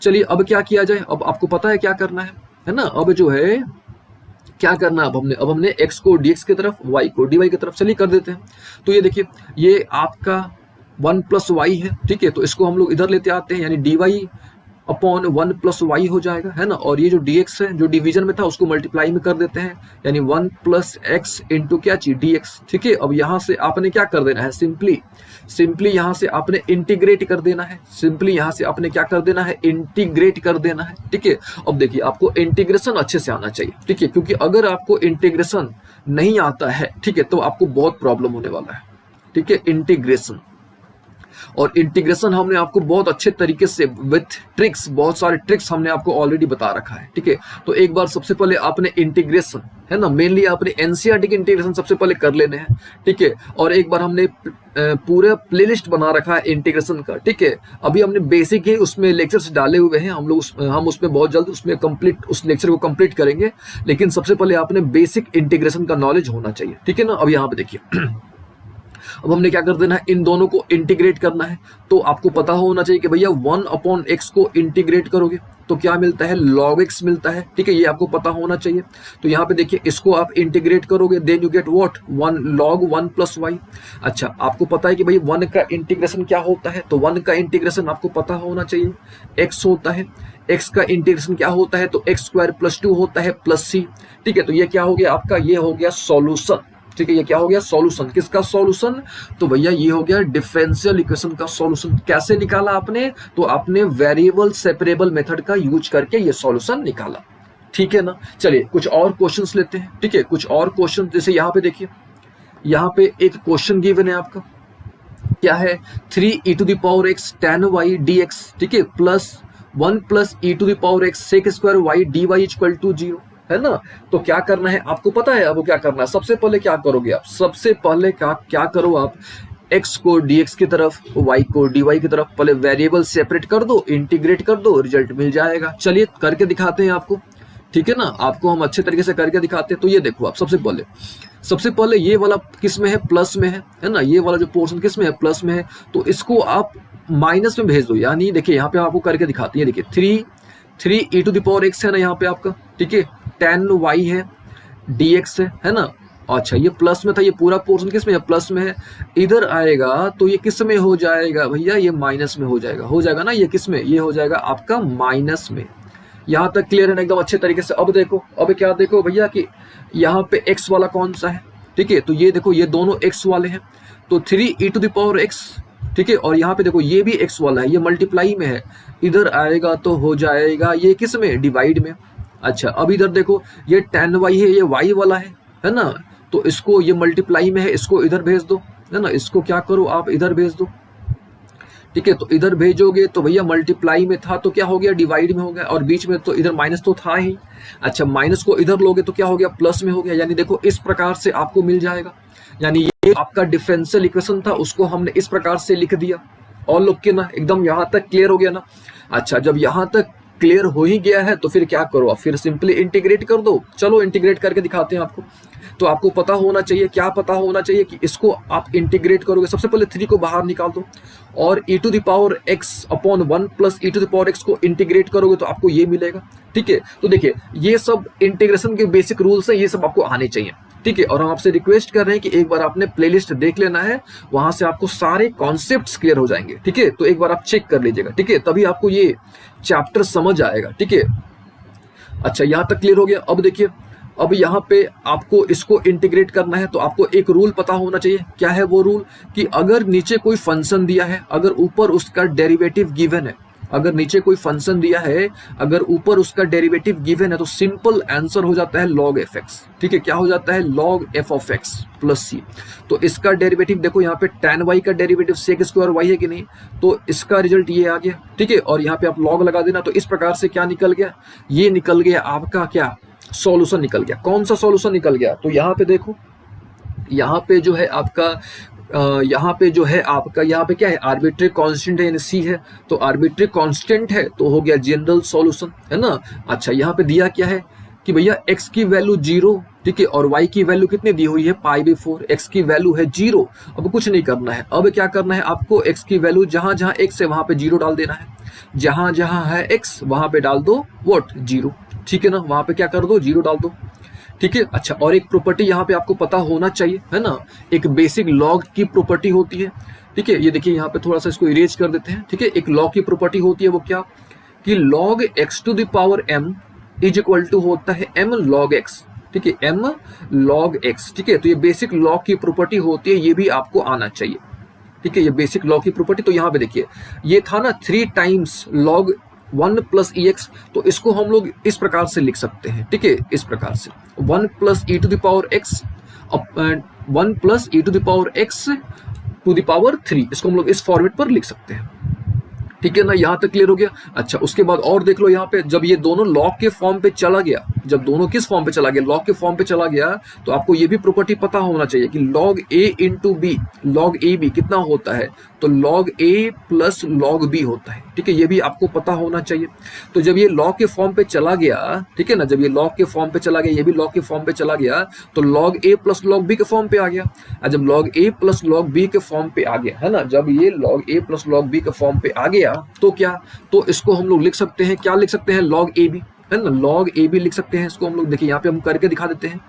चलिए अब क्या किया जाए, अब आपको पता है क्या करना है ना। अब जो है क्या करना, अब हमने x को dx की तरफ, y को dy की तरफ, चलिए कर देते हैं। तो ये देखिए ये आपका 1 प्लस वाई है। ठीक है, तो इसको हम लोग इधर लेते आते हैं, यानी dy अपॉन 1 प्लस वाई हो जाएगा, है ना। और ये जो dx है, जो डिवीजन में था उसको मल्टीप्लाई में कर देते हैं, यानी 1 प्लस एक्स इंटू क्या चीज dx। ठीक है, अब यहाँ से आपने क्या कर देना है, सिंपली यहाँ से आपने इंटीग्रेट कर देना है, सिंपली यहाँ से आपने क्या कर देना है, इंटीग्रेट कर देना है। ठीक है, अब देखिए आपको इंटीग्रेशन अच्छे से आना चाहिए। ठीक है, क्योंकि अगर आपको इंटीग्रेशन नहीं आता है, ठीक है, तो आपको बहुत प्रॉब्लम होने वाला है। ठीक है, इंटीग्रेशन, और इंटीग्रेशन हमने आपको बहुत अच्छे तरीके से विथ ट्रिक्स, बहुत सारे ट्रिक्स हमने आपको ऑलरेडी बता रखा है। ठीक है, तो एक बार सबसे पहले आपने इंटीग्रेशन, है ना, मेनली आपने एनसीईआरटी के इंटीग्रेशन सबसे पहले कर लेने हैं। ठीक है, और एक बार हमने पूरा प्लेलिस्ट बना रखा है इंटीग्रेशन का। ठीक है, अभी हमने बेसिक ही उसमें लेक्चर्स डाले हुए हैं, हम उसमें बहुत जल्द उसमें कंप्लीट, उस लेक्चर को कंप्लीट करेंगे। लेकिन सबसे पहले आपने बेसिक इंटीग्रेशन का नॉलेज होना चाहिए। ठीक है ना, अब यहाँ पे देखिए अब हमने क्या कर देना है, इन दोनों को इंटीग्रेट करना है। तो आपको पता होना चाहिए कि भैया 1 अपॉन एक्स को इंटीग्रेट करोगे तो क्या मिलता है, लॉग एक्स मिलता है। ठीक है, ये आपको पता होना चाहिए। तो यहाँ पे देखिए इसको आप इंटीग्रेट करोगे, then you get what, 1 log 1 plus Y. अच्छा, आपको पता है कि भाई 1 का इंटीग्रेशन क्या होता है, तो 1 का इंटीग्रेशन आपको पता होना चाहिए, एक्स होता है। एक्स का इंटीग्रेशन क्या होता है, तो एक्स स्क्वायर प्लस 2 होता है प्लस सी। ठीक है, तो ये क्या हो गया आपका, ये हो गया सॉल्यूशन। ठीक है, ये क्या हो गया, सॉल्यूशन। किसका सॉल्यूशन, तो भैया ये हो गया डिफरेंशियल इक्वेशन का सॉल्यूशन। कैसे निकाला आपने, तो आपने वेरिएबल सेपरेबल मेथड का यूज करके ये सॉल्यूशन निकाला। ठीक है ना, चलिए कुछ और क्वेश्चंस लेते हैं। ठीक है, कुछ और क्वेश्चन, जैसे यहाँ पे देखिए, यहाँ पे एक क्वेश्चन गिवन है आपका, क्या है, 3e to the power x tan y dx। ठीक है, plus 1 plus e to the power x sec square y dy equal to 0, है ना। तो क्या करना है आपको पता है, अब क्या करना है, सबसे पहले क्या करोगे आप, सबसे पहले क्या करो आप, x को dx की तरफ, y को dy की तरफ, पहले वेरिएबल सेपरेट कर दो, इंटीग्रेट कर दो, रिजल्ट मिल जाएगा। चलिए करके दिखाते हैं आपको। ठीक है ना, आपको हम अच्छे तरीके से करके दिखाते हैं। तो ये देखो आप, सबसे पहले ये वाला किस में है, प्लस में है ना, ये वाला जो पोर्शन किस में है, प्लस में है। तो इसको आप माइनस में भेज दो, यानी देखिए यहाँ पे आपको करके दिखाते हैं। देखिए 3 e to the power x है ना यहाँ पे आपका। ठीक है, tan y है, dx है ना। अच्छा, ये प्लस में था, ये पूरा पोर्शन किस में है, प्लस में है। इधर आएगा तो ये किस में हो जाएगा भैया, ये माइनस में हो जाएगा ना, ये किस में, ये हो जाएगा आपका माइनस में। यहाँ तक क्लियर है ना एकदम अच्छे तरीके से। अब देखो, अब क्या देखो भैया कि यहाँ पे x वाला कौन सा है। ठीक है, तो ये देखो ये दोनों x वाले हैं, तो 3 e to the power x। ठीक है, और यहाँ पे देखो ये भी x वाला है, ये मल्टीप्लाई में है, इधर आएगा तो हो जाएगा ये किस में, डिवाइड में। अच्छा, अब इधर देखो ये tan y है, ये y वाला है ना, तो इसको ये मल्टीप्लाई में है, इसको इधर भेज दो, है ना, इसको क्या करो आप इधर भेज दो। ठीक है, तो इधर भेजोगे तो भैया मल्टीप्लाई में था तो क्या हो गया, डिवाइड में हो गया, और बीच में तो इधर माइनस तो था ही। अच्छा, माइनस को इधर लोगे तो क्या हो गया, प्लस में हो गया। यानी देखो इस प्रकार से आपको मिल जाएगा, यानी ये आपका डिफरेंशियल इक्वेशन था, उसको हमने इस प्रकार से लिख दिया। और लोग के ना एकदम यहाँ तक क्लियर हो गया ना। अच्छा, जब यहाँ तक क्लियर हो ही गया है तो फिर क्या करो आप, फिर सिंपली इंटीग्रेट कर दो। चलो इंटीग्रेट करके दिखाते हैं आपको। तो आपको पता होना चाहिए, क्या पता होना चाहिए कि इसको आप इंटीग्रेट करोगे, सबसे पहले 3 को बाहर निकाल दो, और e to the power x upon 1 plus e to the power x को इंटीग्रेट करोगे तो आपको ये मिलेगा। ठीक है, तो देखिए ये सब इंटीग्रेशन के बेसिक रूल्स हैं, ये सब आपको आने चाहिए। ठीक है, और हम आपसे रिक्वेस्ट कर रहे हैं कि एक बार आपने प्लेलिस्ट देख लेना है, वहां से आपको सारे कॉन्सेप्ट्स क्लियर हो जाएंगे। ठीक है, तो एक बार आप चेक कर लीजिएगा। ठीक है, तभी आपको ये चैप्टर समझ आएगा। ठीक है, अच्छा यहाँ तक क्लियर हो गया। अब देखिए अब यहाँ पे आपको इसको इंटीग्रेट करना है तो आपको एक रूल पता होना चाहिए। क्या है वो रूल? कि अगर नीचे कोई फंक्शन दिया है, अगर ऊपर उसका डेरिवेटिव गिवन है, अगर नीचे कोई फंक्शन दिया है, अगर ऊपर उसका डेरिवेटिव गिवन है, तो सिंपल आंसर हो जाता है log f x। ठीक है, क्या हो जाता है? log f of x plus c। तो इसका डेरिवेटिव देखो, यहाँ पे tan y का डेरिवेटिव sec स्क्वायर y है कि नहीं, तो इसका रिजल्ट ये आ गया। ठीक है, और यहाँ पे आप log लगा देना। तो इस प्रकार से क्या निकल गया? ये निकल गया आपका क्या? सॉल्यूशन निकल गया। कौन सा सॉल्यूशन निकल गया? तो यहाँ पे देखो, यहाँ पे जो है आपका यहाँ पे जो है आपका, यहाँ पे क्या है? आर्बिट्री कांस्टेंट है, यानी सी है। तो आर्बिट्री कांस्टेंट है तो हो गया जनरल सॉल्यूशन, है ना। अच्छा, यहाँ पे दिया क्या है कि भैया x की वैल्यू 0, ठीक है, और y की वैल्यू कितनी दी हुई है? π/4। x की वैल्यू है 0। अब कुछ नहीं करना है, अब क्या करना है आपको? x की वैल्यू जहां जहां x है वहां पे 0 डाल देना है। जहां जहां है x वहां पे डाल दो व्हाट? 0। ठीक है ना, वहां पे क्या कर दो? 0 डाल दो। ठीक है। अच्छा, और एक प्रॉपर्टी यहाँ पे आपको पता होना चाहिए, है ना, एक बेसिक लॉग की प्रॉपर्टी होती है। ठीक है, ये देखिए यहाँ पे थोड़ा सा इसको इरेज कर देते हैं। ठीक है, एक लॉग की प्रॉपर्टी होती है, वो क्या? कि log x to the power m is equal to होता है m log x। ठीक है, m log x। ठीक है, तो ये बेसिक लॉग की प्रॉपर्टी होती है, ये भी आपको आना चाहिए। ठीक है, ये बेसिक लॉग की प्रॉपर्टी। तो यहाँ पे देखिए, ये था ना 3 टाइम्स log 1 प्लस ई एक्स, तो इसको हम लोग इस प्रकार से लिख सकते हैं। ठीक है, इस प्रकार से 1 plus E to the power X, 1 plus E to the power X to the power 3, इसको हम लोग इस फॉर्मेट पर लिख सकते हैं। ठीक है ना, यहाँ तक क्लियर हो गया। अच्छा, उसके बाद और देख लो, यहाँ पे जब ये दोनों लॉग के फॉर्म पे चला गया, जब दोनों किस फॉर्म पे चला गया? लॉग के फॉर्म पे चला गया, तो आपको ये भी प्रॉपर्टी पता होना चाहिए कि log a into B, log a b कितना होता है? तो log a plus log b होता है। ठीक है, ये भी आपको पता होना चाहिए। तो जब ये लॉग के फॉर्म पे चला गया, ठीक है ना, जब ये लॉग के फॉर्म पे चला गया, ये भी लॉग के फॉर्म पे चला गया, तो log a plus log b के फॉर्म पे आ गया। और जब log a plus log b के फॉर्म पे आ गया, है ना, जब ये log a plus log b के फॉर्म पे आ गया, तो क्या? तो इसको हम लोग लिख सकते हैं, क्या लिख सकते हैं? log ab, है ना, log ab लिख सकते हैं इसको हम लोग। देखिए यहाँ पे हम करके दिखा देते हैं।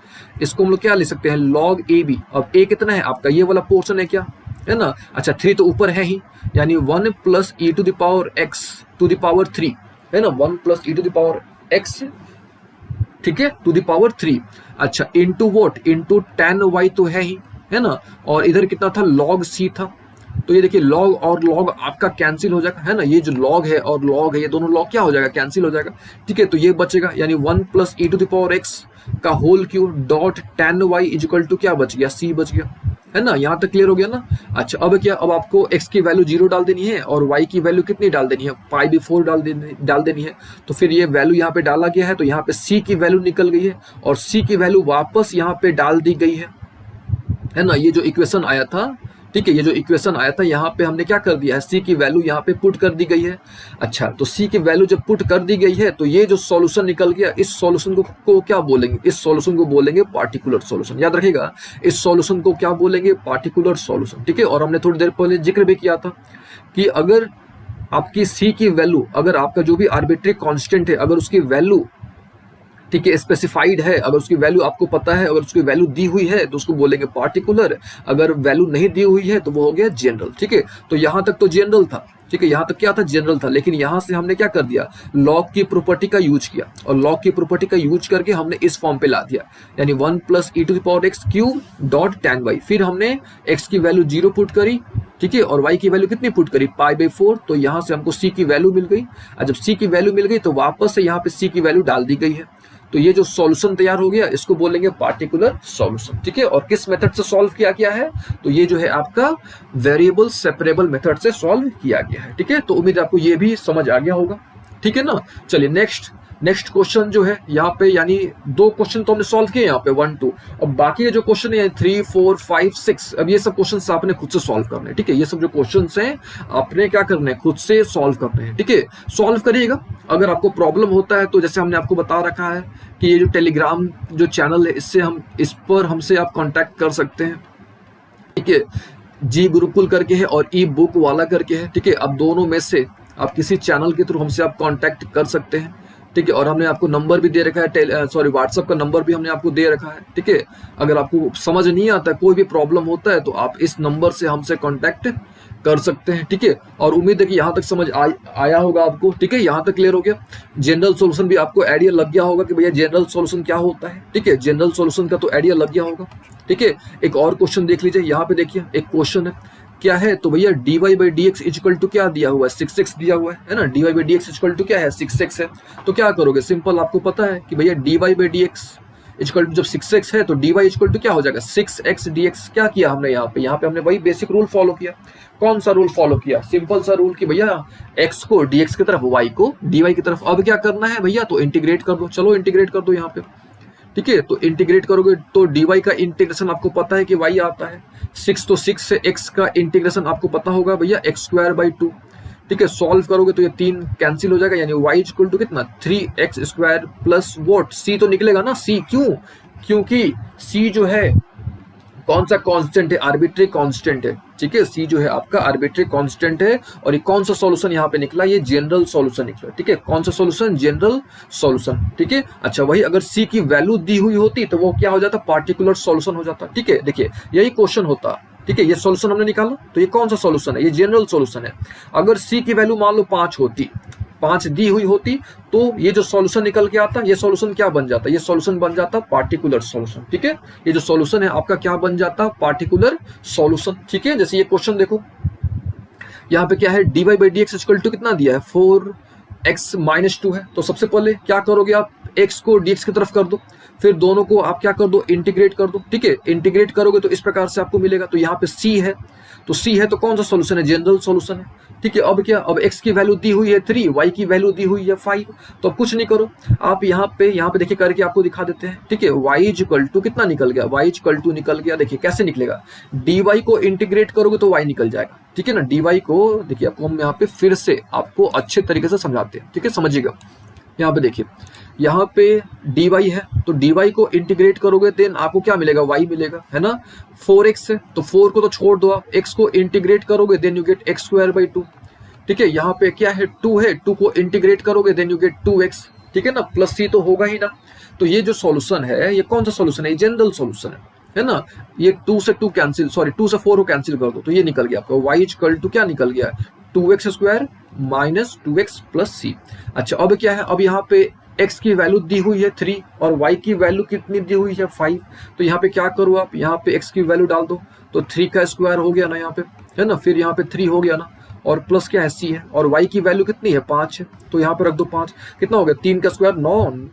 इसको हम लोग क्या लिख सकते हैं? log ab। अब a कितना है आपका? ये वाला पोर्शन है, क्या है ना। अच्छा, 3 तो ऊपर है ही, यानी 1 plus E to the power X to the power 3, है ना, 1 plus E to the power X, ठीक है, टू द पावर 3। अच्छा, into what? Into tan y तो है ही, है ना, और इधर कितना था? log c था। तो ये देखिए, log और log आपका कैंसिल हो जाएगा, है ना, ये जो log है और log है, ये दोनों log क्या हो जाएगा? कैंसिल हो जाएगा। ठीक है, तो ये बचेगा, यानी 1 plus E to the power x का whole cube dot tan y is equal to क्या बच गया? c बच गया, है ना। यहाँ तक क्लियर हो गया ना। अच्छा, अब क्या? अब आपको x की वैल्यू 0 डाल देनी है और y की वैल्यू कितनी डाल देनी है? π/4 डाल देनी है। तो फिर ये वैल्यू यहाँ पे डाला गया है, तो यहाँ पे c की वैल्यू निकल गई है और c की वैल्यू वापस यहाँ पे डाल दी गई है ना। ये जो इक्वेशन आया था, ठीक है, ये जो इक्वेशन आया था, यहाँ पे हमने क्या कर दिया है? c की वैल्यू यहाँ पे पुट कर दी गई है। अच्छा, तो c की वैल्यू जब पुट कर दी गई है, तो ये जो सॉल्यूशन निकल गया, इस सॉल्यूशन को क्या बोलेंगे? इस सॉल्यूशन को बोलेंगे पार्टिकुलर सॉल्यूशन। याद रखिएगा, इस सॉल्यूशन को क्या बोलेंगे? Particular solution. ठीक है, और हमने थोड़ी देर पहले जिक्र भी किया था कि अगर आपकी c की वैल्यू, अगर आपका जो भी आर्बिट्री कांस्टेंट है, अगर उसकी वैल्यू, ठीक है, स्पेसिफाइड है, अगर उसकी वैल्यू आपको पता है, अगर उसकी वैल्यू दी हुई है तो उसको बोलेंगे पार्टिकुलर, अगर वैल्यू नहीं दी हुई है तो वो हो गया जनरल। ठीक है, तो यहाँ तक तो जनरल था। ठीक है, यहाँ तक क्या था? जनरल था। लेकिन यहाँ से हमने क्या कर दिया? लॉग की प्रॉपर्टी का यूज किया, और लॉग की प्रॉपर्टी का यूज करके हमने इस फॉर्म पे ला दिया, यानी 1 plus E to the power X cube dot tan y। फिर हमने x की वैल्यू 0 पुट करी, ठीक है, और y की वैल्यू कितनी पुट करी? π/4। तो यहाँ से हमको c की वैल्यू मिल गई, और जब c की वैल्यू मिल गई तो वापस से यहाँ पे c की वैल्यू डाल दी गई है। तो ये जो सॉल्यूशन तैयार हो गया, इसको बोलेंगे पार्टिकुलर सॉल्यूशन। ठीक है, और किस मेथड से सॉल्व किया गया है? तो ये जो है आपका वेरिएबल सेपरेबल मेथड से सॉल्व किया गया है। ठीक है, तो उम्मीद है आपको ये भी समझ आ गया होगा। ठीक है ना। चलिए नेक्स्ट क्वेश्चन जो है यहाँ पे, यानी 2 क्वेश्चन तो हमने सॉल्व किए यहाँ पे 1 2, अब बाकी के जो क्वेश्चन है 3 4 5 6, अब ये सब क्वेश्चन आपने खुद से सॉल्व करने हैं। ठीक है, ये सब जो क्वेश्चन हैं आपने क्या करना है? खुद से सॉल्व करने हैं। ठीक है, सॉल्व करिएगा। अगर आपको प्रॉब्लम होता है तो जैसे हमने आपको बता रखा है कि ये जो टेलीग्राम जो चैनल है, इस पर हमसे आप कॉन्टैक्ट कर सकते हैं। ठीक है, जी गुरुकुल करके है और ई बुक वाला करके है। ठीक है, अब दोनों में से आप किसी चैनल के थ्रू हमसे आप कॉन्टैक्ट कर सकते हैं। ठीक है, और हमने आपको नंबर भी दे रखा है, व्हाट्सएप का नंबर भी हमने आपको दे रखा है। ठीक है, अगर आपको समझ नहीं आता, कोई भी प्रॉब्लम होता है, तो आप इस नंबर से हमसे कांटेक्ट कर सकते हैं। ठीक है, और उम्मीद है कि यहाँ तक समझ आया होगा आपको। ठीक है, यहाँ तक क्लियर हो गया। जनरल सॉल्यूशन भी आपको आइडिया लग गया होगा कि भैया जनरल सॉल्यूशन क्या होता है। ठीक है, जनरल सॉल्यूशन का तो आइडिया लग गया होगा। ठीक है, एक और क्वेश्चन देख लीजिए। यहाँ पे देखिए एक क्वेश्चन है, क्या है तो भैया dy by D X equal to क्या दिया हुआ है, 6x दिया हुआ है ना। dy by D X equal to क्या है, 6x है। तो क्या करोगे, सिंपल आपको पता है कि भैया dy by D X equal to जब 6x है तो dy इक्वल टू क्या हो जाएगा, 6x dx। क्या किया हमने यहाँ पे हमने वही बेसिक रूल फॉलो किया। कौन सा रूल फॉलो किया, सिंपल सा रूल कि भैया x को dx की तरफ, y को dy की तरफ। अब क्या करना है भैया, तो इंटीग्रेट कर दो। चलो इंटीग्रेट कर दो यहाँ पे। ठीक है, तो इंटीग्रेट करोगे तो dy का इंटीग्रेशन आपको पता है कि y आता है 6, तो 6 से x का इंटीग्रेशन आपको पता होगा भैया x स्क्वायर बाई 2। ठीक है, सॉल्व करोगे तो ये 3 कैंसिल हो जाएगा, यानी y इक्वल टू कितना, 3x square plus vote c तो निकलेगा ना, c क्यों, क्योंकि c जो है कौन सा कांस्टेंट है, आर्बिट्री कांस्टेंट है। ठीक है, c जो है आपका आर्बिट्री कांस्टेंट है। और ये कौन सा सॉल्यूशन यहाँ पे निकला, ये जनरल सॉल्यूशन निकला। ठीक है, कौन सा सॉल्यूशन, जनरल सॉल्यूशन। ठीक है, अच्छा वही अगर c की वैल्यू दी हुई होती तो वो क्या हो जाता, पार्टिकुलर सॉल्यूशन हो जाता। ठीक है, देखिए यही क्वेश्चन होता। ठीक है, ये सॉल्यूशन हमने निकाला तो ये कौन सा सॉल्यूशन है, ये जनरल सॉल्यूशन है। अगर c की वैल्यू मान लो 5 होती, 5 दी हुई होती, तो ये जो सॉल्यूशन निकल के आता, ये सॉल्यूशन क्या बन जाता, ये सॉल्यूशन बन जाता पार्टिकुलर सॉल्यूशन। ठीक है, ये जो सॉल्यूशन है आपका क्या बन जाता, पार्टिकुलर सॉल्यूशन। ठीक है, जैसे ये क्वेश्चन देखो, यहाँ पे क्या है, dy by D X equal to कितना दिया है, 4x माइनस 2 है। तो सबसे पहले क्या करोगे आप, x को dx की तरफ कर दो, फिर दोनों को आप क्या कर दो, इंटीग्रेट कर दो। ठीक है, इंटीग्रेट करोगे तो इस प्रकार से आपको मिलेगा। तो यहाँ पे c है, तो c है तो कौन सा सॉल्यूशन है, जनरल सॉल्यूशन है। ठीक है, अब क्या, अब x की वैल्यू दी हुई है 3, y की वैल्यू दी हुई है 5। तो अब कुछ नहीं करो आप, यहाँ पे देखिए करके आपको दिखा देते हैं। ठीक है, y इक्वल टू कितना निकल गया, y इक्वल टू निकल गया। देखिए कैसे निकलेगा, dy को इंटीग्रेट करोगे तो y निकल जाएगा। ठीक है ना, dy को देखिए आपको हम यहाँ पे फिर से आपको अच्छे तरीके से समझाते हैं। ठीक है, समझिएगा। यहाँ पे देखिए, यहाँ पे dy है तो dy को इंटीग्रेट करोगे देन आपको क्या मिलेगा, y मिलेगा, है ना। 4x है तो 4 को तो छोड़ दो आप, x को इंटीग्रेट करोगे then you get x square by 2। ठीक है, यहाँ पे क्या है, 2 है, 2 को इंटीग्रेट करोगे देन यू गेट 2x। ठीक है ना, प्लस c तो होगा ही ना। तो ये जो सॉल्यूशन है ये कौन सा सॉल्यूशन है, ये जनरल सॉल्यूशन है ना। ये 2 से 2 कैंसिल, सॉरी 2 से 4 को कैंसिल कर दो तो ये निकल गया आपका y इक्वल टू क्या निकल गया, 2x square minus 2x plus c। अच्छा अब क्या है, अब यहाँ पे x की वैल्यू दी हुई है 3 और y की वैल्यू कितनी दी हुई है 5। तो यहाँ पे क्या करो आप, यहाँ पे x की वैल्यू डाल दो तो 3 का स्क्वायर हो गया ना यहाँ पे, है ना। फिर यहाँ पे 3 हो गया ना, और प्लस क्या है c है, और y की वैल्यू कितनी है 5 है। तो यहाँ पे रख दो 5, कितना हो गया, 3 का स्क्वायर 9,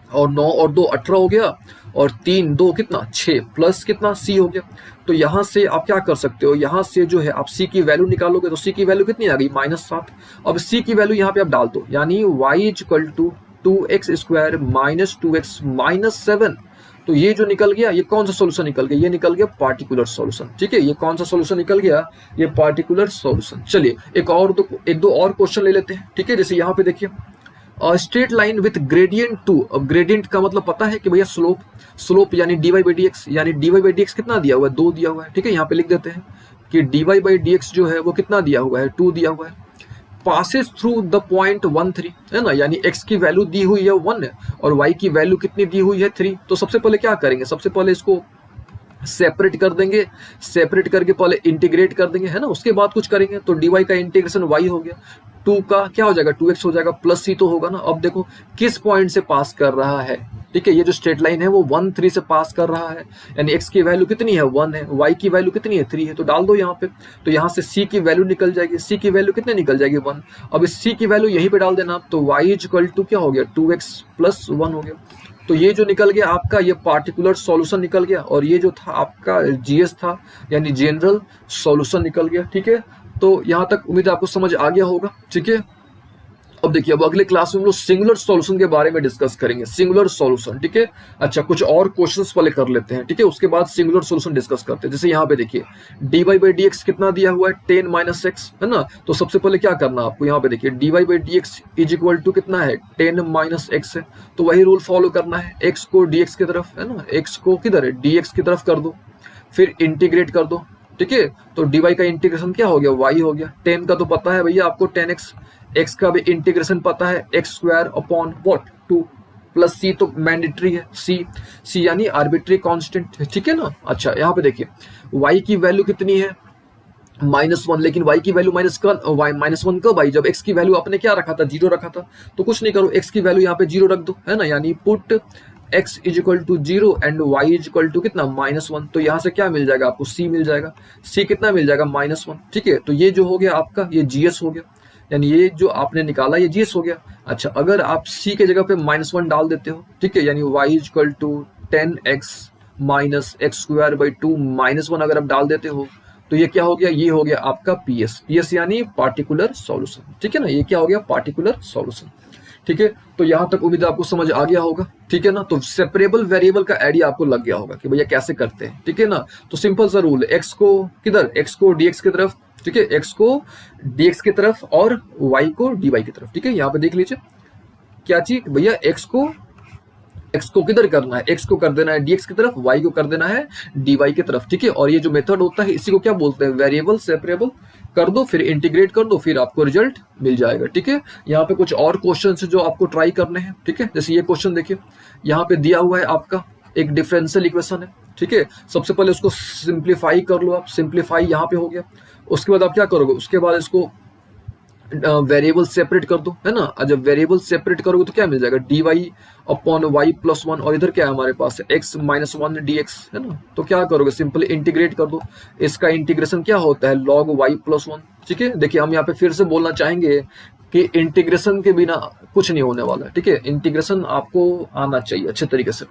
और 9 और 2 18 हो गया, और 3 2 कितना 6, प्लस कितना c हो गया। तो यहाँ से आप क्या कर सकते हो, यहाँ से जो है आप c की वैल्यू निकालोगे तो c की वैल्यू कितनी आ गई, -7। अब c की वैल्यू यहाँ पे आप डाल दो, यानी y equal to 2x square minus 2x minus 7। तो ये जो निकल गया, ये कौन सा सॉल्यूशन निकल गया, ये निकल गया पार्टिकुलर सॉल्यूशन। ठीक है, ये कौन सा सॉल्यूशन निकल गया, ये पार्टिकुलर सॉल्यूशन। चलिए एक दो और क्वेश्चन ले लेते हैं। ठीक है, जैसे यहाँ पे देखिए, स्ट्रेट लाइन विथ ग्रेडियंट 2। अब ग्रेडियंट का मतलब पता है कि भैया स्लोप यानी dy बाई डी एक्स, यानी dy बाई डी एक्स कितना दिया हुआ है, 2 दिया हुआ है। ठीक है, यहाँ पे लिख देते हैं कि dy बाई डी एक्स जो है वो कितना दिया हुआ है, 2 दिया हुआ है। पासेस थ्रू द पॉइंट 1 3, है ना, यानी x की वैल्यू दी हुई है 1 है और y की वैल्यू कितनी दी हुई है 3। तो सबसे पहले क्या करेंगे, सबसे पहले इसको सेपरेट कर देंगे, सेपरेट करके पहले इंटीग्रेट कर देंगे, है ना। उसके बाद कुछ करेंगे तो dy का इंटीग्रेशन y हो गया, 2 का क्या हो जाएगा 2x हो जाएगा, प्लस c तो होगा ना। अब देखो किस पॉइंट से पास कर रहा है। ठीक है, ये जो स्ट्रेट लाइन है वो 1 3 से पास कर रहा है, यानी x की वैल्यू कितनी है 1 है, y की वैल्यू कितनी है 3 है। तो डाल दो यहाँ पे, तो यहाँ से c की वैल्यू निकल जाएगी, c की वैल्यू कितने निकल जाएगी 1। अब इस c की वैल्यू यहीं पे डाल देना, तो y इक्वल टू क्या हो गया 2x प्लस 1 हो गया। तो ये जो निकल गया आपका, ये पार्टिकुलर सॉल्यूशन निकल गया, और ये जो था आपका जीएस था यानी जनरल सॉल्यूशन निकल गया। ठीक है, तो यहाँ तक उम्मीद है आपको समझ आ गया होगा। ठीक है, अब देखिए, अब अगले क्लास में हम लोग सिंगुलर सॉल्यूशन के बारे में डिस्कस करेंगे, सिंगुलर सॉल्यूशन। ठीक है, अच्छा कुछ और क्वेश्चंस पहले कर लेते हैं। ठीक है, उसके बाद सिंगुलर सॉल्यूशन डिस्कस करते हैं। जैसे यहाँ पे देखिए dy बाई डी एक्स कितना दिया हुआ है 10 माइनस एक्स, है ना। तो सबसे पहले क्या करना आपको, यहाँ पे देखिए dy by D X is equal to कितना है 10 माइनस एक्स है। तो वही रूल फॉलो करना है, x को dx की तरफ, है ना, x को किधर है dx की तरफ कर दो, फिर इंटीग्रेट कर दो। ठीक है, तो dy का इंटीग्रेशन क्या हो गया y हो गया, 10 का तो पता है भैया आपको 10x, x का भी इंटीग्रेशन पता है x square upon what 2, plus c तो मैंडेटरी है, c यानी आर्बिट्री कांस्टेंट है। ठीक है ना। अच्छा यहाँ पे देखिए y की वैल्यू कितनी है -1, लेकिन y की वैल्यू -1 कब आई, जब x की वैल्यू आपने क्या रखा था, 0 रखा था। तो कुछ नहीं करो, x की वैल्यू यहाँ पे 0 रख दो, है ना, यानी put x is equal to 0 and y is equal to कितना, -1। तो यहाँ से क्या मिल जाएगा आपको, c मिल जाएगा। c कितना मिल जाएगा, -1। ठीक है, तो ये जो हो गया आपका, ये GS हो गया, यानी ये जो आपने निकाला ये GS हो गया। अच्छा, अगर आप c के जगह पे -1 डाल देते हो, ठीक है, यानी y is equal to 10x minus X square by 2 -1 अगर आप डाल देते हो, तो ये क्या हो गया, ये हो गया आपका पीएस यानी पार्टिकुलर सॉल्यूशन। ठीक है ना, ये क्या हो गया, पार्टिकुलर सॉल्यूशन। ठीक है, तो यहां तक उम्मीद है आपको समझ आ गया होगा। ठीक है ना, तो सेपरेबल वेरिएबल का आइडिया आपको लग गया होगा कि भैया कैसे करते हैं। ठीक है ना, तो सिंपल सा रूल, एक्स को किधर, एक्स को डीएक्स की तरफ, ठीक है, एक्स को डीएक्स की तरफ और वाई को डीवाई की तरफ। ठीक है, यहाँ पे देख लीजिए क्या चीज भैया, एक्स को किधर करना है, एक्स को कर देना है डीएक्स की तरफ, वाई को कर देना है डीवाई की तरफ। ठीक है, और ये जो मेथड होता है इसी को क्या बोलते हैं, वेरिएबल सेपरेबल। कर दो, फिर इंटीग्रेट कर दो, फिर आपको रिजल्ट मिल जाएगा। ठीक है, यहाँ पे कुछ और क्वेश्चन है जो आपको ट्राई करने हैं। ठीक है, जैसे ये क्वेश्चन देखिए, यहाँ पे दिया हुआ है आपका एक डिफरेंशियल इक्वेशन है। ठीक है, सबसे पहले उसको सिंप्लीफाई कर लो आप, सिंप्लीफाई यहाँ पे हो गया। उसके बाद आप क्या करोगे, उसके बाद इसको वेरिएबल सेपरेट कर दो, है ना। जब वेरिएबल सेपरेट करोगे तो क्या मिल जाएगा, D Y upon Y plus 1, और इधर क्या है हमारे पास, एक्स -1 dx, है ना। तो क्या करोगे, सिंपली इंटीग्रेट कर दो। इसका इंटीग्रेशन क्या होता है, log y प्लस 1। ठीक है, देखिए हम यहाँ पे फिर से बोलना चाहेंगे कि इंटीग्रेशन के बिना कुछ नहीं होने वाला है। ठीक है, इंटीग्रेशन आपको आना चाहिए अच्छे तरीके से।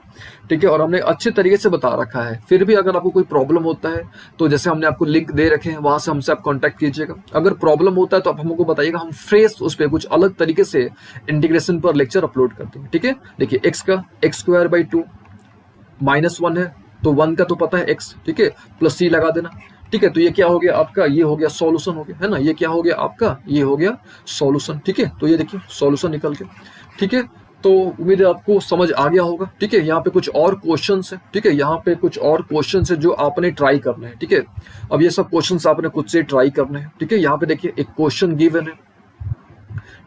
ठीक है, और हमने अच्छे तरीके से बता रखा है। फिर भी अगर आपको कोई प्रॉब्लम होता है तो जैसे हमने आपको लिंक दे रखे हैं, वहां से हमसे आप कांटेक्ट कीजिएगा। अगर प्रॉब्लम होता है तो आप हमको बताइएगा, हम फ्रेश उस पर कुछ अलग तरीके से इंटीग्रेशन पर लेक्चर अपलोड कर देंगे। ठीक है, देखिए एक्स का एक्स स्क्वायर बाई 2 -1 है, तो 1 का तो पता है x, ठीक है, प्लस c लगा देना। ठीक है, तो ये क्या हो गया आपका, ये हो गया सॉल्यूशन हो गया, है ना। ये क्या हो गया आपका, ये हो गया सॉल्यूशन। ठीक है, तो ये देखिए सॉल्यूशन निकल के। ठीक है, तो उम्मीद है आपको समझ आ गया होगा। ठीक है, यहाँ पे कुछ और क्वेश्चंस है। ठीक है, यहाँ पे कुछ और क्वेश्चंस है जो आपने ट्राई करने हैं। ठीक है, अब ये सब क्वेश्चंस आपने खुद से ट्राई करने हैं। ठीक है, यहाँ पे देखिए एक क्वेश्चन गिवन है।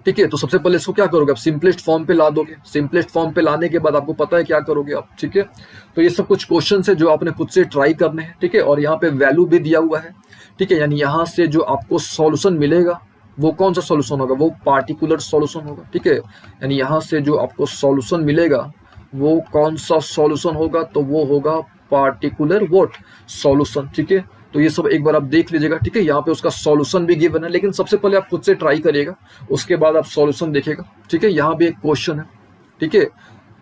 ठीक है, तो सबसे पहले इसको क्या करोगे आप, सिंपलेस्ट फॉर्म पे ला दोगे। सिंपलेस्ट फॉर्म पे लाने के बाद आपको पता है क्या करोगे आप। ठीक है, तो ये सब कुछ क्वेश्चन है जो आपने खुद से ट्राई करने हैं। ठीक है, और यहाँ पे वैल्यू भी दिया हुआ है। ठीक है, यानी यहाँ से जो आपको सॉल्यूशन मिलेगा वो कौन सा सॉल्यूशन होगा, वो पार्टिकुलर सॉल्यूशन होगा। ठीक है, यानी यहाँ से जो आपको सॉल्यूशन मिलेगा वो कौन सा सॉल्यूशन होगा, तो वो होगा पार्टिकुलर व्हाट सॉल्यूशन। ठीक है, तो ये सब एक बार आप देख लीजिएगा। ठीक है, यहाँ पे उसका सॉल्यूशन भी गिवन है, लेकिन सबसे पहले आप खुद से ट्राई करिएगा, उसके बाद आप सॉल्यूशन देखेगा। ठीक है, यहाँ भी एक क्वेश्चन है। ठीक है,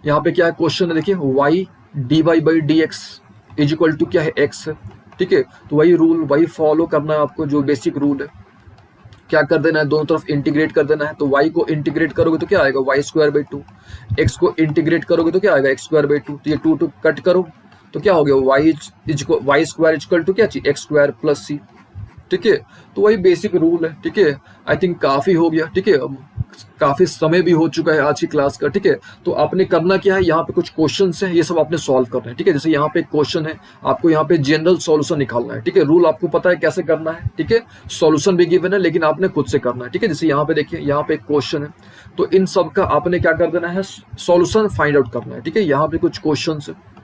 यहाँ पे क्या है क्वेश्चन है, देखिए Y D Y by D X is equal to क्या है, एक्स है। ठीक है, तो वही रूल वही फॉलो करना है आपको, जो बेसिक रूल है। क्या कर देना है, दोनों तरफ इंटीग्रेट कर देना है। तो y को इंटीग्रेट करोगे तो क्या आएगा, वाई स्क्वायर बाई 2। एक्स को इंटीग्रेट करोगे तो क्या आएगा, एक्स स्क्वायर बाई 2। तो ये 2 कट करो तो क्या हो गया, वाई स्क्वायर इक्वल टू क्या चीज, एक्स स्क्वायर प्लस सी। ठीक है, तो वही बेसिक रूल है। ठीक है, आई थिंक काफी हो गया। ठीक है, काफी समय भी हो चुका है आज की क्लास का। ठीक है, तो आपने करना क्या है, यहाँ पे कुछ क्वेश्चंस हैं, ये सब आपने सॉल्व करना है। ठीक है, जैसे यहाँ पे एक क्वेश्चन है, आपको यहाँ पे जनरल सॉल्यूशन निकालना है। ठीक है, रूल आपको पता है कैसे करना है। ठीक है, सॉल्यूशन भी गिवन है, लेकिन आपने खुद से करना है। ठीक है, जैसे यहाँ पे देखिए, यहाँ पे एक क्वेश्चन है, तो इन सब का आपने क्या कर देना है, सॉल्यूशन फाइंड आउट करना है। ठीक है, यहाँ पे कुछ क्वेश्चन है।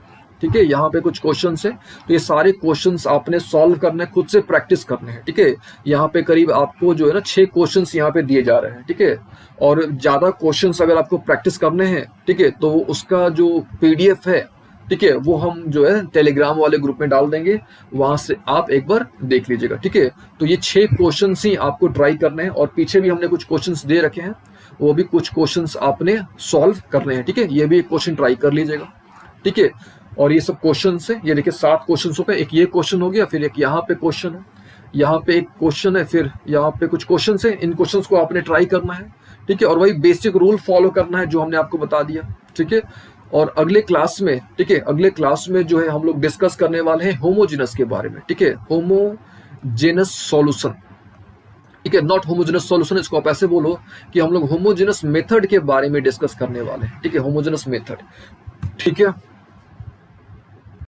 ठीक है, यहाँ पे कुछ क्वेश्चंस है, तो ये सारे क्वेश्चंस आपने सॉल्व करने, खुद से प्रैक्टिस करने हैं। ठीक है, यहाँ पे करीब आपको जो है ना 6 क्वेश्चंस यहाँ पे दिए जा रहे हैं। ठीक है, और ज्यादा क्वेश्चंस अगर आपको प्रैक्टिस करने हैं, ठीक है, तो उसका जो पीडीएफ है, ठीक है, वो हम जो है टेलीग्राम वाले ग्रुप में डाल देंगे, वहां से आप एक बार देख लीजिएगा। ठीक है, तो ये 6 क्वेश्चन ही आपको ट्राई करने हैं, और पीछे भी हमने कुछ क्वेश्चन दे रखे हैं, वो भी कुछ क्वेश्चन आपने सॉल्व करने हैं। ठीक है, ये भी एक क्वेश्चन ट्राई कर लीजिएगा। ठीक है, और ये सब क्वेश्चन है, ये देखिए 7 क्वेश्चन हो गए। एक ये क्वेश्चन हो गया, फिर एक यहाँ पे क्वेश्चन है, यहाँ पे एक क्वेश्चन है, फिर यहाँ पे कुछ क्वेश्चन है। इन क्वेश्चन को आपने ट्राई करना है। ठीक है, और वही बेसिक रूल फॉलो करना है जो हमने आपको बता दिया। ठीक है, और अगले क्लास में, ठीक है, अगले क्लास में जो है हम लोग डिस्कस करने वाले हैं होमोजेनस के बारे में। ठीक है, होमोजेनस सॉल्यूशन। ठीक है, नॉट होमोजेनस सॉल्यूशन, इसको आप ऐसे बोलो कि हम लोग होमोजेनस मेथड के बारे में डिस्कस करने वाले हैं। ठीक है, होमोजेनस मेथड। ठीक है।